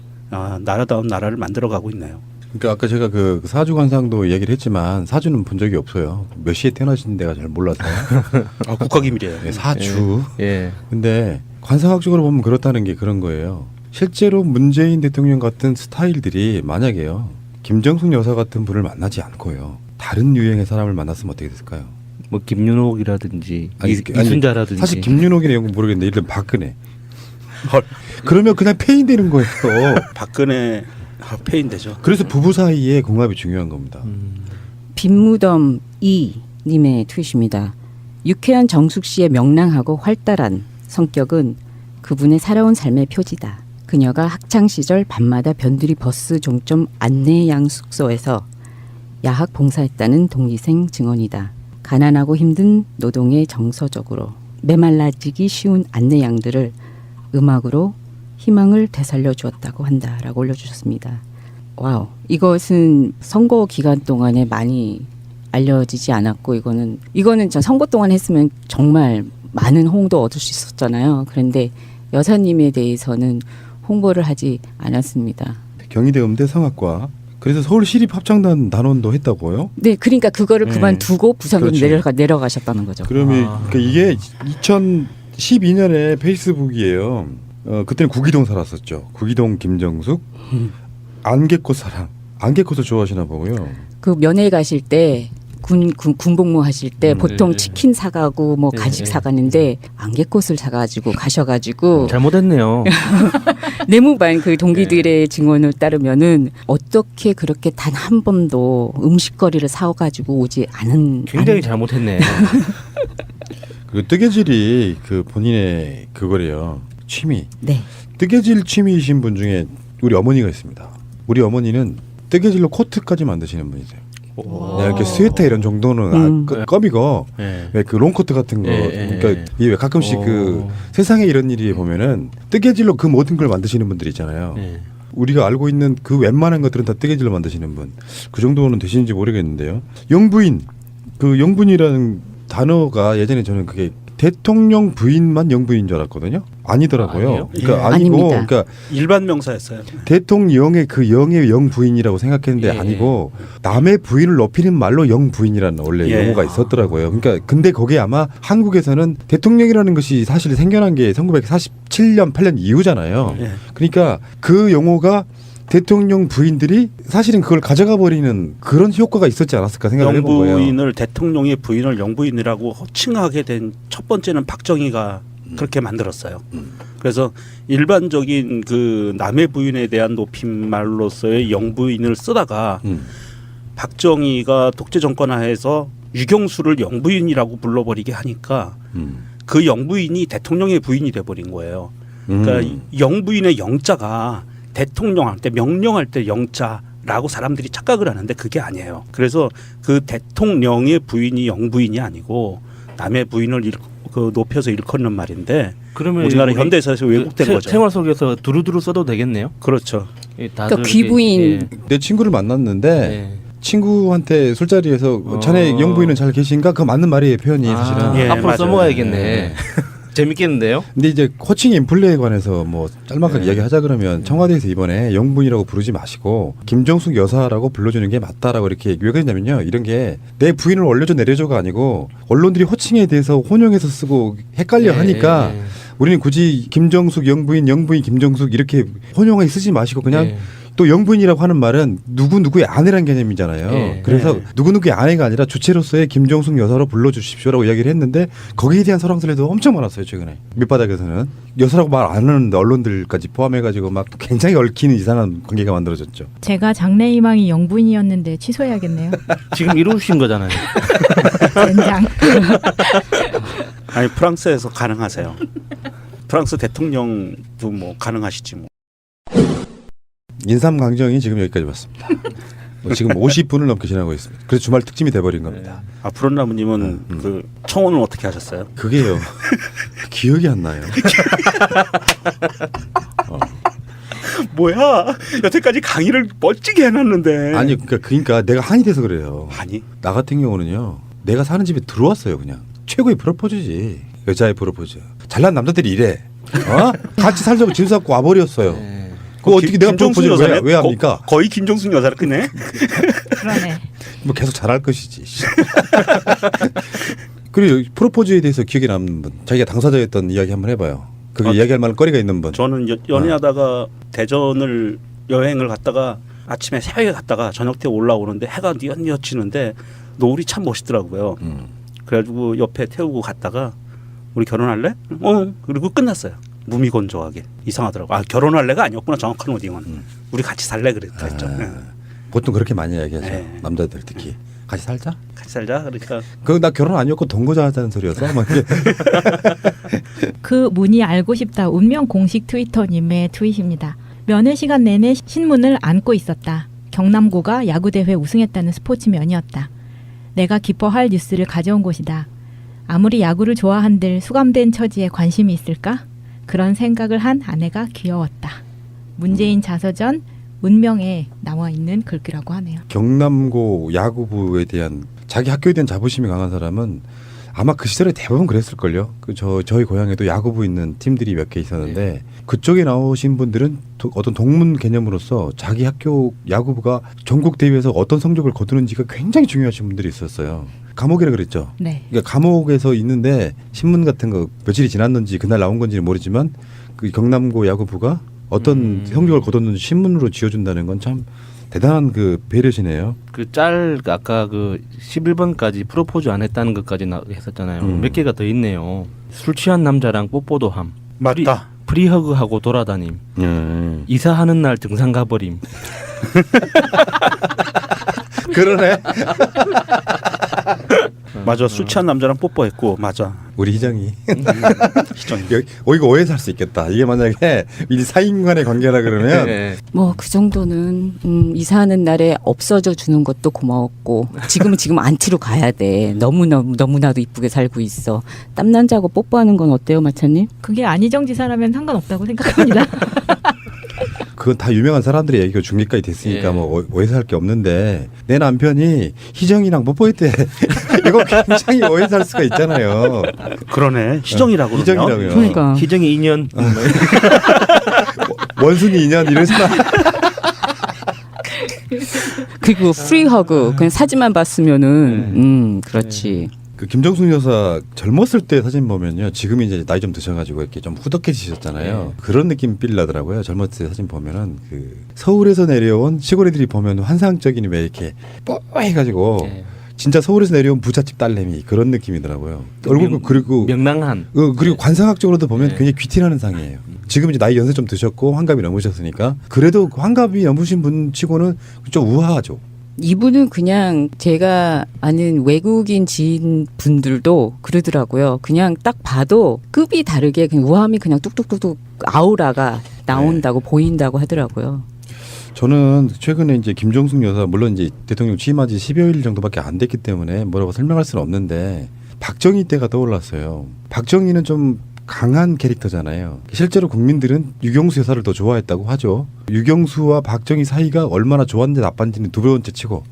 나라다운 나라를 만들어가고 있네요. 그러니까 아까 제가 그 사주 관상도 얘기를 했지만 사주는 본 적이 없어요. 몇 시에 태어나신 데가 잘 몰라서. 국가기밀이에요. 네, 사주. 예. 근데 관상학적으로 보면 그렇다는 게 그런 거예요. 실제로 문재인 대통령 같은 스타일들이 만약에요. 김정숙 여사 같은 분을 만나지 않고요. 다른 유형의 사람을 만났으면 어떻게 됐을까요? 뭐 김윤옥이라든지 아니, 이순자라든지. 사실 김윤옥의 내용은 모르겠는데 일단 박근혜. 그러면 그냥 폐인되는 거예요. 박근혜 폐인되죠. 그래서 부부 사이에 궁합이 중요한 겁니다. 빈무덤 이님의 트윗입니다. 유쾌한 정숙 씨의 명랑하고 활달한 성격은 그분의 살아온 삶의 표지다. 그녀가 학창 시절 밤마다 변두리 버스 종점 안내양 숙소에서 야학 봉사했다는 동기생 증언이다. 가난하고 힘든 노동에 정서적으로 메말라지기 쉬운 안내양들을 음악으로 희망을 되살려 주었다고 한다라고 올려주셨습니다. 와우, 이것은 선거 기간 동안에 많이 알려지지 않았고 이거는 전 선거 동안 했으면 정말 많은 홍도 얻을 수 있었잖아요. 그런데 여사님에 대해서는 홍보를 하지 않았습니다. 경희대 음대 성악과 그래서 서울시립합창단 단원도 했다고요? 네, 그러니까 그거를 그만두고 부산으로 그렇죠. 내려가셨다는 거죠. 그러면 그러니까 이게 2012년에 페이스북이에요. 그때는 구기동 살았었죠. 구기동 김정숙, 안개꽃 사랑. 안개꽃을 좋아하시나 보고요. 그 면회 가실 때 군복무 하실 때 보통 치킨 사가고 뭐 간식 사가는데 안개꽃을 사가지고 가셔가지고 잘못했네요. 내무반 그 동기들의 증언을 따르면은 어떻게 그렇게 단 한 번도 음식거리를 사가지고 오지 않은 굉장히 잘못했네. 그 뜨개질이 그 본인의 그거래요. 취미. 네. 뜨개질 취미이신 분 중에 우리 어머니가 있습니다. 우리 어머니는 뜨개질로 코트까지 만드시는 분이세요. 네, 이렇게 스웨터 이런 정도는 껌이고 왜 그 롱코트 같은 거 그러니까 이게 왜 가끔씩 그 세상에 이런 일이 보면은 뜨개질로 그 모든 걸 만드시는 분들 있잖아요. 우리가 알고 있는 그 웬만한 것들은 다 뜨개질로 만드시는 분. 그 정도는 되시는지 모르겠는데요. 영부인. 그 영부인이라는 단어가 예전에 저는 그게 대통령 부인만 영부인인 줄 알았거든요. 아니더라고요. 아니에요? 그러니까 예. 아니고, 아닙니다. 그러니까 일반 명사였어요. 대통령의 그 영의 영부인이라고 생각했는데 예. 아니고 남의 부인을 높이는 말로 영부인이라는 원래 예. 용어가 있었더라고요. 그러니까 근데 거기에 아마 한국에서는 대통령이라는 것이 사실 생겨난 게 1947년 8년 이후잖아요. 예. 그러니까 그 용어가 대통령 부인들이 사실은 그걸 가져가 버리는 그런 효과가 있었지 않았을까 생각을 해본 거예요. 영부인을 대통령의 부인을 영부인이라고 호칭하게 된 첫 번째는 박정희가 그렇게 만들었어요. 그래서 일반적인 그 남의 부인에 대한 높임말로서의 영부인을 쓰다가 박정희가 독재 정권하에서 유경수를 영부인이라고 불러버리게 하니까 그 영부인이 대통령의 부인이 돼버린 거예요. 그러니까 영부인의 영자가 대통령할 때 명령할 때 영자라고 사람들이 착각을 하는데 그게 아니에요. 그래서 그 대통령의 부인이 영부인이 아니고 남의 부인을 높여서 일컫는 말인데 그러면 우리나라 우리 현대사에서 왜곡된 거죠. 생활 속에서 두루두루 써도 되겠네요. 그렇죠. 그러니까 귀부인. 내 친구를 만났는데 예. 친구한테 술자리에서 자네 영부인은 잘 계신가? 그 맞는 말이에요 표현이 사실은. 예, 앞으로 맞아요. 써먹어야겠네. 재밌겠는데요? 근데 이제 호칭 인플레에 관해서 뭐 짤막하게 이야기하자 그러면 청와대에서 이번에 영부인이라고 부르지 마시고 김정숙 여사라고 불러주는 게 맞다라고 이렇게 왜 그랬냐면요. 이런 게 내 부인을 올려줘 내려줘가 아니고 언론들이 호칭에 대해서 혼용해서 쓰고 헷갈려 하니까 우리는 굳이 김정숙 영부인 김정숙 이렇게 혼용하게 쓰지 마시고 그냥 또 영부인이라고 하는 말은 누구누구의 아내란 개념이잖아요. 예. 그래서 누구누구의 아내가 아니라 주체로서의 김정숙 여사로 불러주십시오라고 이야기를 했는데 거기에 대한 설왕설래도 엄청 많았어요. 최근에 밑바닥에서는 여사라고 말 안 하는 언론들까지 포함해가지고 막 굉장히 얽히는 이상한 관계가 만들어졌죠. 제가 장래희망이 영부인이었는데 취소해야겠네요. 지금 이루신 거잖아요. 젠장. 아니 프랑스에서 가능하세요. 프랑스 대통령도 뭐 가능하시지 뭐. 인삼 강정이 지금 여기까지 왔습니다. 지금 50분을 넘게 지나고 있습니다. 그래서 주말 특집이 돼버린 겁니다. 앞으로 나무님은 그 청혼을 어떻게 하셨어요? 그게요. 기억이 안 나요. 뭐야? 여태까지 강의를 멋지게 해놨는데. 아니 그러니까 내가 한이 돼서 그래요. 아니 나 같은 경우는요. 내가 사는 집에 들어왔어요. 그냥 최고의 프로포즈지. 여자의 프로포즈. 잘난 남자들이 이래. 같이 살자고 짐 싸고 와버렸어요. 그거 어떻게 내가 프로포즈를 왜 합니까? 거의 김정숙 여사를 끄네. 그러네. 뭐 계속 잘할 것이지. 그리고 프로포즈에 대해서 기억에 남는 분, 자기가 당사자였던 이야기 한번 해봐요. 그게 이야기할 만한 거리가 있는 분. 저는 연애하다가 대전을 여행을 갔다가 아침에 새벽에 갔다가 저녁 때 올라오는데 해가 뉘엿뉘엿 지는데 노을이 참 멋있더라고요. 그래가지고 옆에 태우고 갔다가 우리 결혼할래? 그리고 끝났어요. 무미건조하게. 이상하더라고. 결혼할래가 아니었구나. 정확한 오딩은. 우리 같이 살래 그랬죠. 보통 그렇게 많이 이야기하죠. 네. 남자들 특히. 같이 살자? 같이 살자. 그러니까 나 결혼 아니었고 동거자 하자는 소리였어. 막 이렇게. 그 문의 알고 싶다. 운명 공식 트위터님의 트윗입니다. 면회 시간 내내 신문을 안고 있었다. 경남고가 야구대회 우승했다는 스포츠면이었다. 내가 기뻐할 뉴스를 가져온 곳이다. 아무리 야구를 좋아한들 수감된 처지에 관심이 있을까? 그런 생각을 한 아내가 귀여웠다. 문재인 자서전 운명에 나와 있는 글귀라고 하네요. 경남고 야구부에 대한 자기 학교에 대한 자부심이 강한 사람은 아마 그 시절에 대부분 그랬을걸요. 저희 고향에도 야구부 있는 팀들이 몇 개 있었는데 그쪽에 나오신 분들은 어떤 동문 개념으로서 자기 학교 야구부가 전국 대회에서 어떤 성적을 거두는지가 굉장히 중요하신 분들이 있었어요. 감옥이라 그랬죠. 네. 그러니까 감옥에서 있는데 신문 같은 거 며칠이 지났는지 그날 나온 건지는 모르지만 그 경남고 야구부가 어떤 성적을 거뒀는지 신문으로 지어준다는 건 참 대단한 그 배려시네요. 그 짤 아까 그 11번까지 프로포즈 안 했다는 것까지 했었잖아요. 몇 개가 더 있네요. 술 취한 남자랑 뽀뽀도 함. 맞다. 프리허그하고 돌아다님. 이사하는 날 등산 가버림. 그러네. 맞아. 술 취한 남자랑 뽀뽀했고 맞아. 우리 희정이. 희정이. 이거 오해할 수 있겠다. 이게 만약에 이 사인 간의 관계라 그러면 네. 뭐 그 정도는 이사하는 날에 없어져 주는 것도 고마웠고 지금 안티로 가야 돼. 너무나도 이쁘게 살고 있어. 땀난자고 뽀뽀하는 건 어때요, 마차님? 그게 안희정 지사라면 상관없다고 생각합니다. 그건 다 유명한 사람들의 얘기가 중계까지 됐으니까 예. 뭐 오해할 게 없는데 내 남편이 희정이랑 뽀뽀했대. 이거 굉장히 오해할 수가 있잖아요. 그러네. 희정이라고 그러면. 희정이라고요. 그러니까 희정이 2년. 원순이 인연 이런 사람. 그리고 프리허그 그냥 사진만 봤으면은 그렇지. 그 김정숙 여사 젊었을 때 사진 보면요. 지금 이제 나이 좀 드셔가지고 이렇게 좀 후덕해지셨잖아요. 그런 느낌 삘나더라고요. 젊었을 때 사진 보면은 그 서울에서 내려온 시골 애들이 보면 환상적인 왜 이렇게 뽀해가지고 진짜 서울에서 내려온 부잣집 딸내미 그런 느낌이더라고요. 얼굴 그리고 명랑한. 그리고 관상학적으로도 보면 굉장히 귀티나는 상이에요. 지금 이제 나이 연세 좀 드셨고 환갑이 넘으셨으니까 그래도 환갑이 넘으신 분 치고는 좀 우아하죠. 이분은 그냥 제가 아는 외국인 지인 분들도 그러더라고요. 그냥 딱 봐도 급이 다르게 그냥 우아함이 그냥 뚝뚝뚝뚝 아우라가 나온다고 보인다고 하더라고요. 저는 최근에 이제 김정숙 여사 물론 이제 대통령 취임한 지 10여일 정도밖에 안 됐기 때문에 뭐라고 설명할 수는 없는데 박정희 때가 떠올랐어요. 박정희는 좀 강한 캐릭터잖아요. 실제로 국민들은 유경수 여사를 더 좋아했다고 하죠. 유경수와 박정희 사이가 얼마나 좋았는지 나빴는지는 두 번째 치고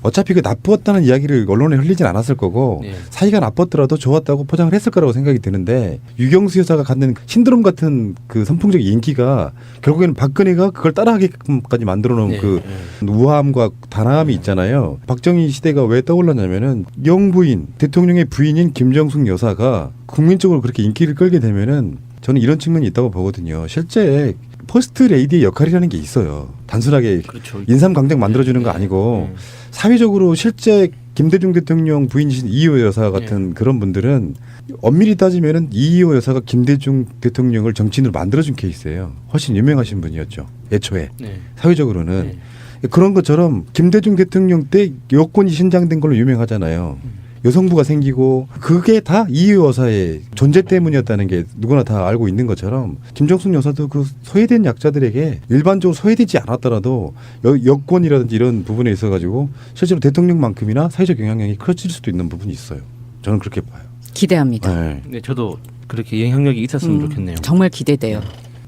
어차피 그 나쁘었다는 이야기를 언론에 흘리진 않았을 거고 사이가 나빴더라도 좋았다고 포장을 했을 거라고 생각이 드는데 유경수 여사가 갖는 신드롬 같은 그 선풍적 인기가 결국에는 박근혜가 그걸 따라하게끔까지 만들어 놓은 그 우아함과 단아함이 있잖아요. 박정희 시대가 왜 떠올랐냐면은 영부인 대통령의 부인인 김정숙 여사가 국민적으로 그렇게 인기를 끌게 되면은 저는 이런 측면이 있다고 보거든요. 실제 퍼스트 레이디의 역할이라는 게 있어요. 단순하게 그렇죠. 인삼강정 만들어주는 거 아니고 사회적으로 실제 김대중 대통령 부인이신 이희호 여사 같은 그런 분들은 엄밀히 따지면은 이희호 여사가 김대중 대통령을 정치인으로 만들어준 케이스예요. 훨씬 유명하신 분이었죠. 애초에 사회적으로는 그런 것처럼 김대중 대통령 때 여권이 신장된 걸로 유명하잖아요. 여성부가 생기고 그게 다 이희호 여사의 존재 때문이었다는 게 누구나 다 알고 있는 것처럼 김정숙 여사도 그 소외된 약자들에게 일반적으로 소외되지 않았더라도 여권이라든지 이런 부분에 있어 가지고 실제로 대통령만큼이나 사회적 영향력이 커질 수도 있는 부분이 있어요. 저는 그렇게 봐요. 기대합니다. 네, 저도 그렇게 영향력이 있었으면 좋겠네요. 정말 기대돼요.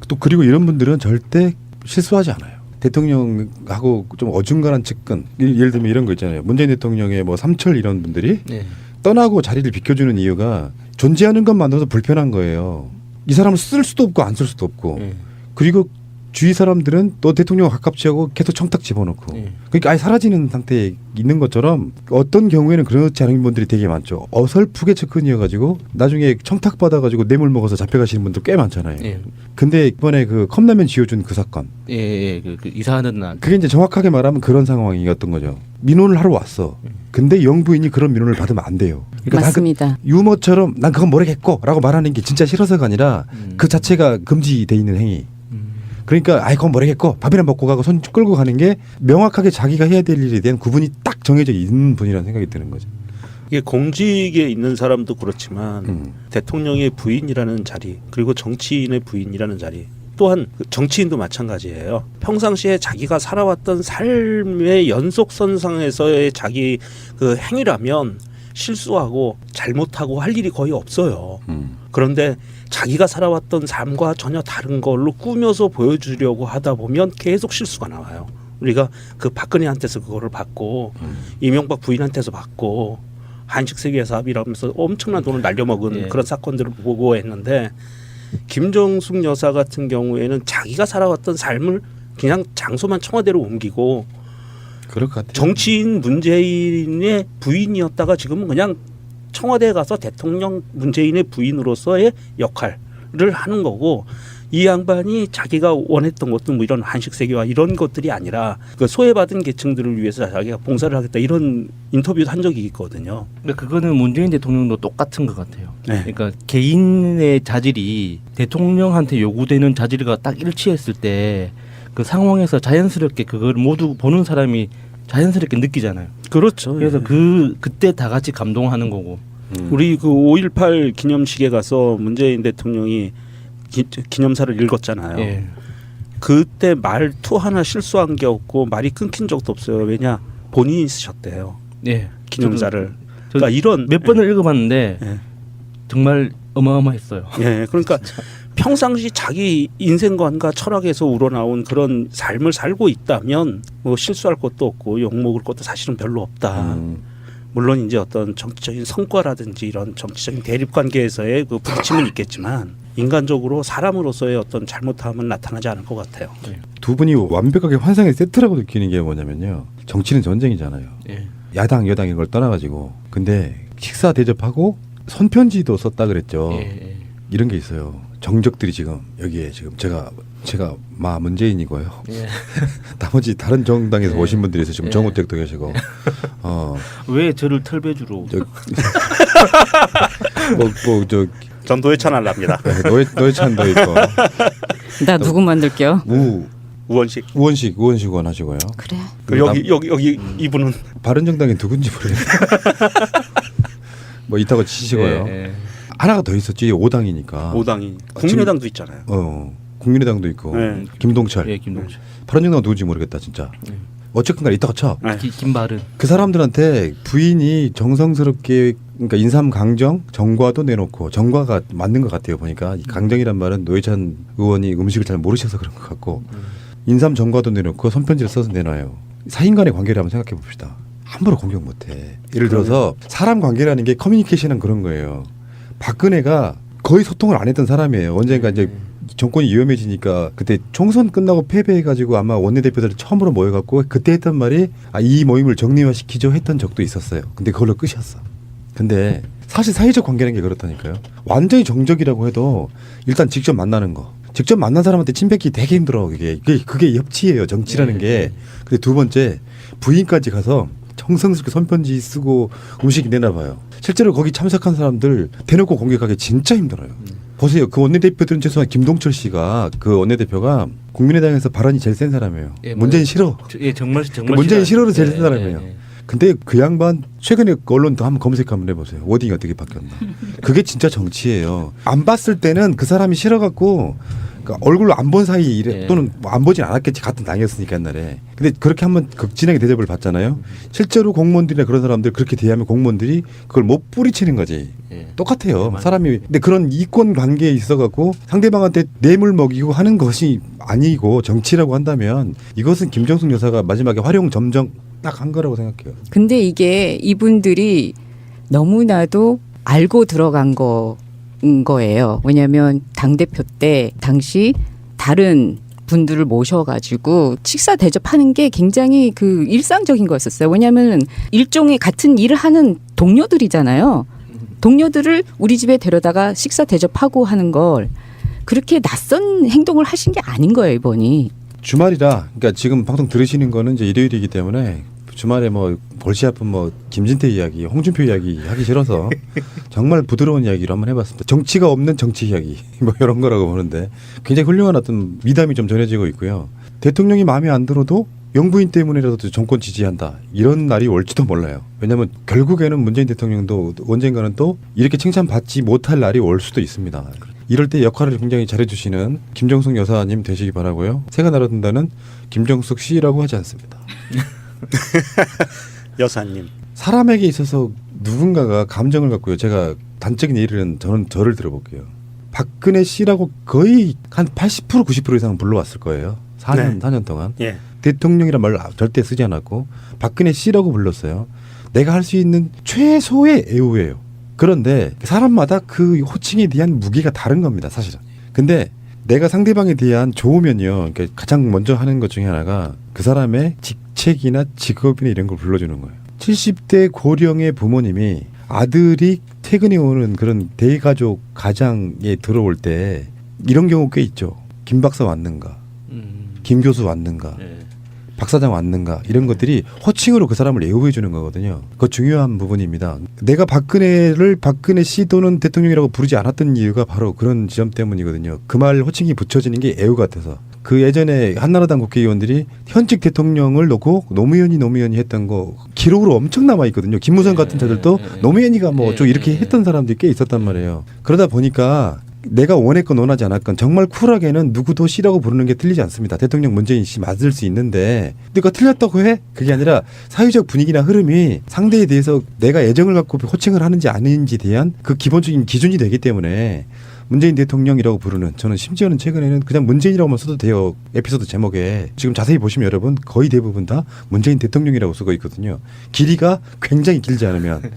또 그리고 이런 분들은 절대 실수하지 않아요. 대통령하고 좀 어중간한 측근 예를 들면 이런 거 있잖아요. 문재인 대통령의 뭐 삼철 이런 분들이 떠나고 자리를 비켜주는 이유가 존재하는 것만으로도 불편한 거예요. 이 사람을 쓸 수도 없고 안 쓸 수도 없고 그리고 주위 사람들은 또 대통령과 가깝지 하고 계속 청탁 집어넣고 그러니까 아예 사라지는 상태에 있는 것처럼 어떤 경우에는 그렇지 않은 분들이 되게 많죠. 어설프게 측근이어가지고 나중에 청탁 받아가지고 뇌물 먹어서 잡혀가시는 분들 꽤 많잖아요. 근데 이번에 그 컵라면 지어준 그 사건 그 이사하는 날 그게 이제 정확하게 말하면 그런 상황이었던 거죠. 민원을 하러 왔어. 근데 영부인이 그런 민원을 받으면 안 돼요. 그러니까 맞습니다. 그 유머처럼 난 그건 모르겠고라고 말하는 게 진짜 싫어서가 아니라 그 자체가 금지돼 있는 행위. 그러니까 아이 그건 모르겠고 밥이나 먹고 가고 손 끌고 가는 게 명확하게 자기가 해야 될 일에 대한 구분이 딱 정해져 있는 분이라는 생각이 드는 거죠. 이게 공직에 있는 사람도 그렇지만 대통령의 부인이라는 자리 그리고 정치인의 부인이라는 자리 또한 정치인도 마찬가지예요. 평상시에 자기가 살아왔던 삶의 연속선상에서의 자기 그 행위라면 실수하고 잘못하고 할 일이 거의 없어요. 그런데 자기가 살아왔던 삶과 전혀 다른 걸로 꾸며서 보여주려고 하다 보면 계속 실수가 나와요. 우리가 그 박근혜한테서 그거를 받고 이명박 부인한테서 받고 한식세계 사업이라면서 엄청난 돈을 날려먹은 그런 사건들을 보고했는데 김정숙 여사 같은 경우에는 자기가 살아왔던 삶을 그냥 장소만 청와대로 옮기고 그럴 것 같아요. 정치인 문재인의 부인이었다가 지금은 그냥 청와대에 가서 대통령 문재인의 부인으로서의 역할을 하는 거고 이 양반이 자기가 원했던 것도 뭐 이런 한식세계와 이런 것들이 아니라 그 소외받은 계층들을 위해서 자기가 봉사를 하겠다 이런 인터뷰도 한 적이 있거든요. 그러니까 그거는 문재인 대통령도 똑같은 것 같아요. 그러니까 개인의 자질이 대통령한테 요구되는 자질과 딱 일치했을 때 그 상황에서 자연스럽게 그걸 모두 보는 사람이 자연스럽게 느끼잖아요. 그렇죠. 그래서 그때 다 같이 감동하는 거고. 우리 그 5.18 기념식에 가서 문재인 대통령이 기념사를 읽었잖아요. 그때 말투 하나 실수한 게 없고 말이 끊긴 적도 없어요. 왜냐 본인이 쓰셨대요. 기념사를. 그러니까 이런 몇 번을 읽어봤는데 정말 어마어마했어요. 그러니까 평상시 자기 인생관과 철학에서 우러나온 그런 삶을 살고 있다면 뭐 실수할 것도 없고 욕먹을 것도 사실은 별로 없다. 물론 이제 어떤 정치적인 성과라든지 이런 정치적인 대립 관계에서의 그 부딪힘은 있겠지만 인간적으로 사람으로서의 어떤 잘못함은 나타나지 않을 것 같아요. 두 분이 완벽하게 환상의 세트라고 느끼는 게 뭐냐면요. 정치는 전쟁이잖아요. 예. 야당 여당 이걸 떠나가지고 근데 식사 대접하고 손편지도 썼다 그랬죠. 예. 이런 게 있어요. 정적들이 지금 여기에 지금 제가 마 문재인이고요. 예. 나머지 다른 정당에서 예. 오신 분들이 있어요. 지금 예. 정우택도 계시고. 왜 저를 털배주로? 뭐저 전 노회찬 할랍니다. 노회찬도 있고. 나 누구 만들게요? 우원식 우원식 하시고요. 그래. 여기 이분은 바른정당이 누군지 모르겠어요. 뭐 이따가 치시고요. 예. 하나가 더 있었지. 5당이니까. 5당이 국민의당도 있잖아요. 국민의당도 있고 네. 김동철. 예, 김동철. 바른정당 누군지 모르겠다 진짜. 어쨌든 간에 이따가 쳐. 네. 김바른. 그 사람들한테 부인이 정성스럽게 그러니까 인삼 강정 정과도 내놓고 정과가 맞는 것 같아요. 보니까 이 강정이란 말은 노회찬 의원이 음식을 잘 모르셔서 그런 것 같고 인삼 정과도 내놓고 손편지를 써서 내놔요. 사인 간의 관계를 한번 생각해 봅시다. 함부로 공격 못해. 예를 들어서 사람 관계라는 게 커뮤니케이션은 그런 거예요. 박근혜가 거의 소통을 안 했던 사람이에요. 언젠가 이제 정권이 위험해지니까 그때 총선 끝나고 패배해가지고 아마 원내대표들이 처음으로 모여갖고 그때 했던 말이 이 모임을 정리화시키죠 했던 적도 있었어요. 근데 그걸로 끝이었어. 근데 사실 사회적 관계라는 게 그렇다니까요. 완전히 정적이라고 해도 일단 직접 만나는 거. 직접 만난 사람한테 침 뱉기 되게 힘들어. 그게 협치예요. 정치라는 게. 근데 두 번째 부인까지 가서 정성스럽게 손편지 쓰고 음식 내놔봐요. 실제로 거기 참석한 사람들 대놓고 공격하기 진짜 힘들어요. 보세요. 그 원내대표들은 최소한 김동철 씨가 그 원내대표가 국민의당에서 발언이 제일 센 사람이에요. 예, 문재인 싫어. 예, 정말 문재인 싫어로 제일 예, 센 사람이에요. 예. 근데 그 양반 최근에 그 언론도 한번 검색 한번 해보세요. 워딩이 어떻게 바뀌었나. 그게 진짜 정치예요. 안 봤을 때는 그 사람이 싫어갖고 그러니까 얼굴로 안 본 사이 이래 또는 뭐 안 보진 않았겠지. 같은 당이었으니까 옛날에. 근데 그렇게 한번 극진하게 대접을 받잖아요. 실제로 공무원들이나 그런 사람들 그렇게 대하면 공무원들이 그걸 못 뿌리치는 거지. 똑같아요. 사람이. 근데 그런 이권 관계에 있어갖고 상대방한테 뇌물 먹이고 하는 것이 아니고 정치라고 한다면 이것은 김정숙 여사가 마지막에 활용 점정 딱 한 거라고 생각해요. 근데 이게 이분들이 너무나도 알고 들어간 거예요. 왜냐하면 당대표 때 당시 다른 분들을 모셔가지고 식사 대접하는 게 굉장히 그 일상적인 거였었어요. 왜냐하면 일종의 같은 일을 하는 동료들이잖아요. 동료들을 우리 집에 데려다가 식사 대접하고 하는 걸 그렇게 낯선 행동을 하신 게 아닌 거예요, 이번이. 주말이라 그러니까 지금 방송 들으시는 거는 이제 일요일이기 때문에 주말에 뭐 골치 아픈 뭐 김진태 이야기, 홍준표 이야기 하기 싫어서 정말 부드러운 이야기로 한번 해봤습니다. 정치가 없는 정치 이야기 뭐 이런 거라고 보는데 굉장히 훌륭한 어떤 미담이 좀 전해지고 있고요. 대통령이 마음에 안 들어도 영부인 때문이라도 정권 지지한다 이런 날이 올지도 몰라요. 왜냐하면 결국에는 문재인 대통령도 언젠가는 또 이렇게 칭찬받지 못할 날이 올 수도 있습니다. 이럴 때 역할을 굉장히 잘해주시는 김정숙 여사님 되시기 바라고요. 새가 날아든다는 김정숙 씨라고 하지 않습니다. 여사님. 사람에게 있어서 누군가가 감정을 갖고요. 제가 단적인 예를 저는 저를 들어볼게요. 박근혜 씨라고 거의 한 80% 90% 이상 불러왔을 거예요. 4년 동안. 예. 대통령이란 말을 절대 쓰지 않았고 박근혜 씨라고 불렀어요. 내가 할 수 있는 최소의 애우예요. 그런데 사람마다 그 호칭에 대한 무게가 다른 겁니다. 사실은. 근데 내가 상대방에 대한 좋으면요. 그러니까 가장 먼저 하는 것 중에 하나가 그 사람의 직책이나 직업이나 이런 걸 불러주는 거예요. 70대 고령의 부모님이 아들이 퇴근해 오는 그런 대가족 가장에 들어올 때 이런 경우 꽤 있죠. 김 박사 왔는가, 김 교수 왔는가, 박 사장 왔는가 이런 것들이 호칭으로 그 사람을 애우해 주는 거거든요. 그거 중요한 부분입니다. 내가 박근혜 씨 또는 대통령이라고 부르지 않았던 이유가 바로 그런 지점 때문이거든요. 그 말 호칭이 붙여지는 게 애우 같아서. 그 예전에 한나라당 국회의원들이 현직 대통령을 놓고 노무현이 했던 거 기록으로 엄청 남아 있거든요. 김무성 같은 자들도 노무현이가 뭐 좀 이렇게 했던 사람들이 꽤 있었단 말이에요. 그러다 보니까 내가 원했건 원하지 않았건 정말 쿨하게는 누구도 씨라고 부르는 게 틀리지 않습니다. 대통령 문재인 씨 맞을 수 있는데 내가 틀렸다고 해? 그게 아니라 사회적 분위기나 흐름이 상대에 대해서 내가 애정을 갖고 호칭을 하는지 아닌지에 대한 그 기본적인 기준이 되기 때문에 문재인 대통령이라고 부르는, 저는 심지어는 최근에는 그냥 문재인이라고만 써도 돼요. 에피소드 제목에 지금 자세히 보시면 여러분 거의 대부분 다 문재인 대통령이라고 쓰고 있거든요. 길이가 굉장히 길지 않으면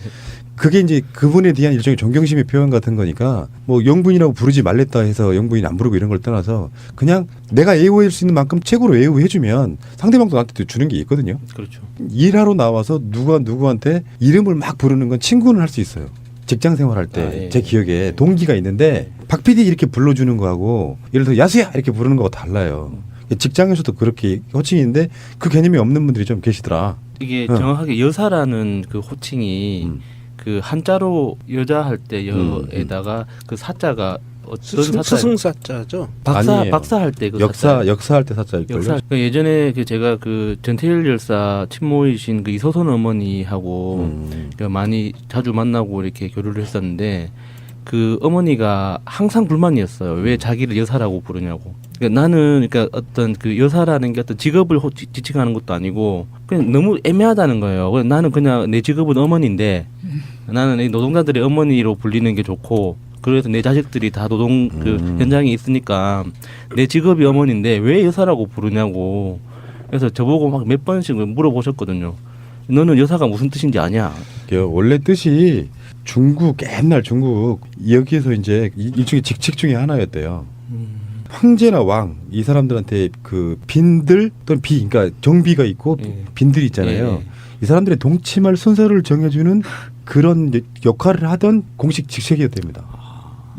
그게 이제 그분에 대한 일종의 존경심의 표현 같은 거니까 뭐 영부인이라고 부르지 말랬다 해서 영부인 안 부르고 이런 걸 떠나서 그냥 내가 애호할 수 있는 만큼 최고로 애호해주면 상대방도 나한테 주는 게 있거든요. 그렇죠. 일하러 나와서 누가 누구한테 이름을 막 부르는 건 친구는 할 수 있어요. 직장 생활할 때 제 기억에 동기가 있는데 박 PD 이렇게 불러주는 거하고 예를 들어 야수야 이렇게 부르는 거하고 달라요. 직장에서도 그렇게 호칭이 있는데 그 개념이 없는 분들이 좀 계시더라. 이게 정확하게 여사라는 그 호칭이 그 한자로 여자 할 때 여에다가 그 사자가 어떤 사자? 스승사자죠. 아니에요. 박사 할 때 그 역사할 때 사자일걸요. 역사. 그 예전에 그 제가 그 전태일 열사 친모이신 그 이소선 어머니하고 그 많이 자주 만나고 이렇게 교류를 했었는데 그 어머니가 항상 불만이었어요. 왜 자기를 여사라고 부르냐고. 그러니까 나는 그러니까 어떤 그 여사라는 게 어떤 직업을 지칭하는 것도 아니고 그냥 너무 애매하다는 거예요. 그래서 나는 그냥 내 직업은 어머니인데 나는 이 노동자들의 어머니로 불리는 게 좋고 그래서 내 자식들이 다 노동 그 현장에 있으니까 내 직업이 어머니인데 왜 여사라고 부르냐고. 그래서 저보고 막 몇 번씩 물어보셨거든요. 너는 여사가 무슨 뜻인지 아냐? 원래 뜻이 중국 옛날 중국 여기에서 이제 일종의 직책 중에 하나였대요. 황제나 왕 이 사람들한테 그 빈들 또는 비 그러니까 정비가 있고 빈들이 있잖아요. 이 사람들의 동침할 순서를 정해주는 그런 역할을 하던 공식 직책이었답니다.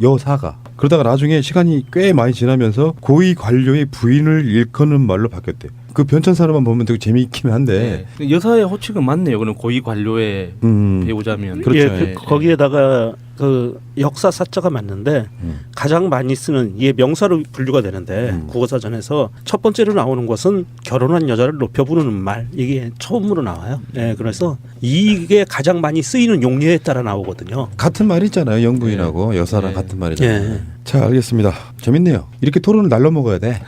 여사가. 그러다가 나중에 시간이 꽤 많이 지나면서 고위 관료의 부인을 일컫는 말로 바뀌었대요. 그 변천사로만 보면 되게 재미있긴 한데 여사의 호칭은 맞네요. 그럼 고위 관료의 배우자면 그렇죠. 예, 거기에다가 그 역사 사자가 맞는데 가장 많이 쓰는 이게 명사로 분류가 되는데 국어사전에서 첫 번째로 나오는 것은 결혼한 여자를 높여 부르는 말 이게 처음으로 나와요. 예, 그래서 이게 가장 많이 쓰이는 용례에 따라 나오거든요. 같은 말이잖아요. 영부인하고 여사랑 같은 말이잖아요. 자, 알겠습니다. 재밌네요. 이렇게 토론을 날로 먹어야 돼.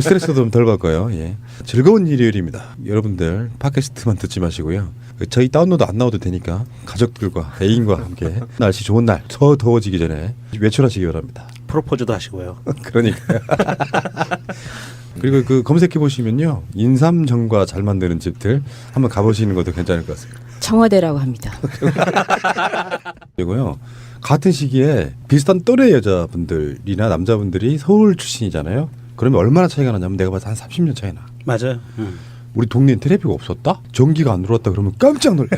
스트레스도 좀 덜 받고요. 예. 즐거운 일요일입니다. 여러분들 팟캐스트만 듣지 마시고요. 저희 다운로드 안 나와도 되니까 가족들과 애인과 함께 날씨 좋은 날 더 더워지기 전에 외출하시기 바랍니다. 프로포즈도 하시고요. 그러니까요. 그리고 그 검색해 보시면요. 인삼전과 잘 만드는 집들 한번 가보시는 것도 괜찮을 것 같습니다. 청와대라고 합니다. 그리고요. 같은 시기에 비슷한 또래 여자분들이나 남자분들이 서울 출신이잖아요. 그러면 얼마나 차이가 나냐면 내가 봐서 한 30년 차이 나. 맞아요. 우리 동네엔 테레비가 없었다? 전기가 안 들어왔다 그러면 깜짝 놀래.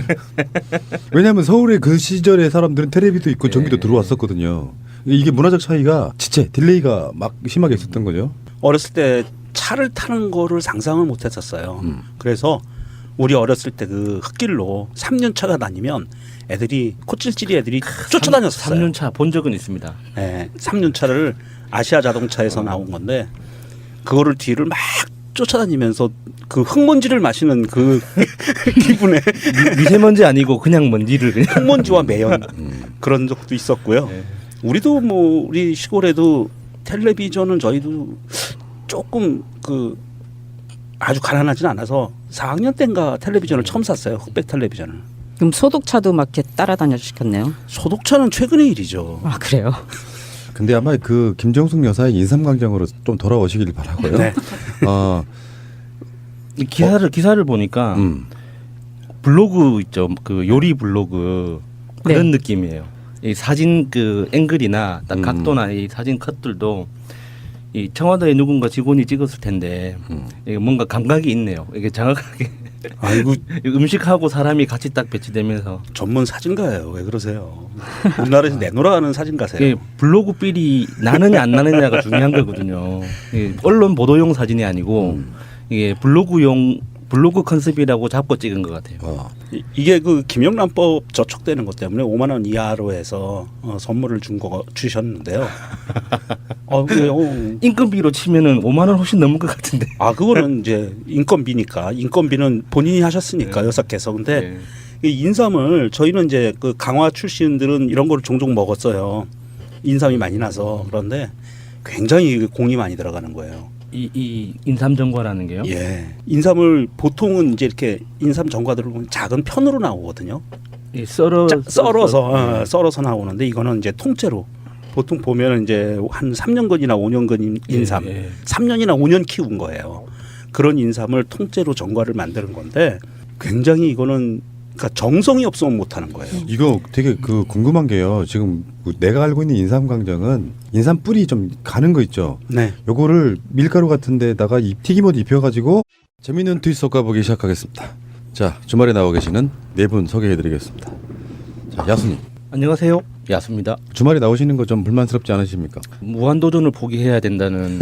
왜냐하면 서울에 그 시절에 사람들은 테레비도 있고 전기도 들어왔었거든요. 이게 문화적 차이가 지체, 딜레이가 막 심하게 있었던 거죠. 어렸을 때 차를 타는 거를 상상을 못 했었어요. 그래서 우리 어렸을 때 그 흙길로 3년 차가 다니면 애들이 코찔찔이 애들이 쫓아다녔어요. 3년 차 본 적은 있습니다. 네, 3년 차를 아시아 자동차에서 나온 건데 그거를 뒤를 막 쫓아다니면서 그 흙먼지를 마시는 그 기분에 미세먼지 아니고 그냥 먼지를 그냥 흙먼지와 매연 그런 적도 있었고요. 우리도 뭐 우리 시골에도 텔레비전은 저희도 조금 그 아주 가난하진 않아서 4학년 때인가 텔레비전을 처음 샀어요. 흑백 텔레비전을. 그럼 소독차도 막 이렇게 따라다녀 시켰네요. 소독차는 최근의 일이죠. 아 그래요? 근데 아마 그 김정숙 여사의 인삼광장으로 좀 돌아오시길 바라고요. 네. 기사를 보니까 블로그 있죠. 그 요리 블로그 그런 느낌이에요. 이 사진 그 앵글이나 딱 각도나 이 사진 컷들도 이 청와대에 누군가 직원이 찍었을 텐데 이게 뭔가 감각이 있네요. 이게 정확하게 아이고 음식하고 사람이 같이 딱 배치되면서 전문 사진가예요. 왜 그러세요? 우리나라에서 내놓으라는 사진가세요. 블로그 필이 나느냐 안 나느냐가 중요한 거거든요. 언론 보도용 사진이 아니고 이게 블로그 컨셉이라고 잡고 찍은 것 같아요. 이게 그 김영란법 저촉되는 것 때문에 5만 원 이하로 해서 선물을 주셨는데요. 인건비로 치면은 5만 원 훨씬 넘을 것 같은데. 아 그거는 이제 인건비니까 인건비는 본인이 하셨으니까 여사께서. 근데 이 인삼을 저희는 이제 그 강화 출신들은 이런 거를 종종 먹었어요. 인삼이 많이 나서. 그런데 굉장히 공이 많이 들어가는 거예요. 이 인삼전과라는 게요? 예. 인삼을 보통은 이제 이렇게 인삼 전과들을 보면 작은 편으로 나오거든요. 썰어서 썰어서 나오는데 이거는 이제 통째로 보통 보면 이제 한 3년근이나 5년근 인삼, 3년이나 5년 키운 거예요. 그런 인삼을 통째로 전과를 만드는 건데 굉장히 이거는 그러니까 정성이 없으면 못하는 거예요. 이거 되게 그 궁금한 게요. 지금 내가 알고 있는 인삼 강정은 인삼 뿌리 좀 가는 거 있죠. 네. 요거를 밀가루 같은 데다가 튀김옷 입혀가지고 재밌는 트윗 섞어보기 시작하겠습니다. 자, 주말에 나와 계시는 네 분 소개해드리겠습니다. 자, 야수님. 안녕하세요. 야수입니다. 주말에 나오시는 거 좀 불만스럽지 않으십니까? 무한도전을 포기해야 된다는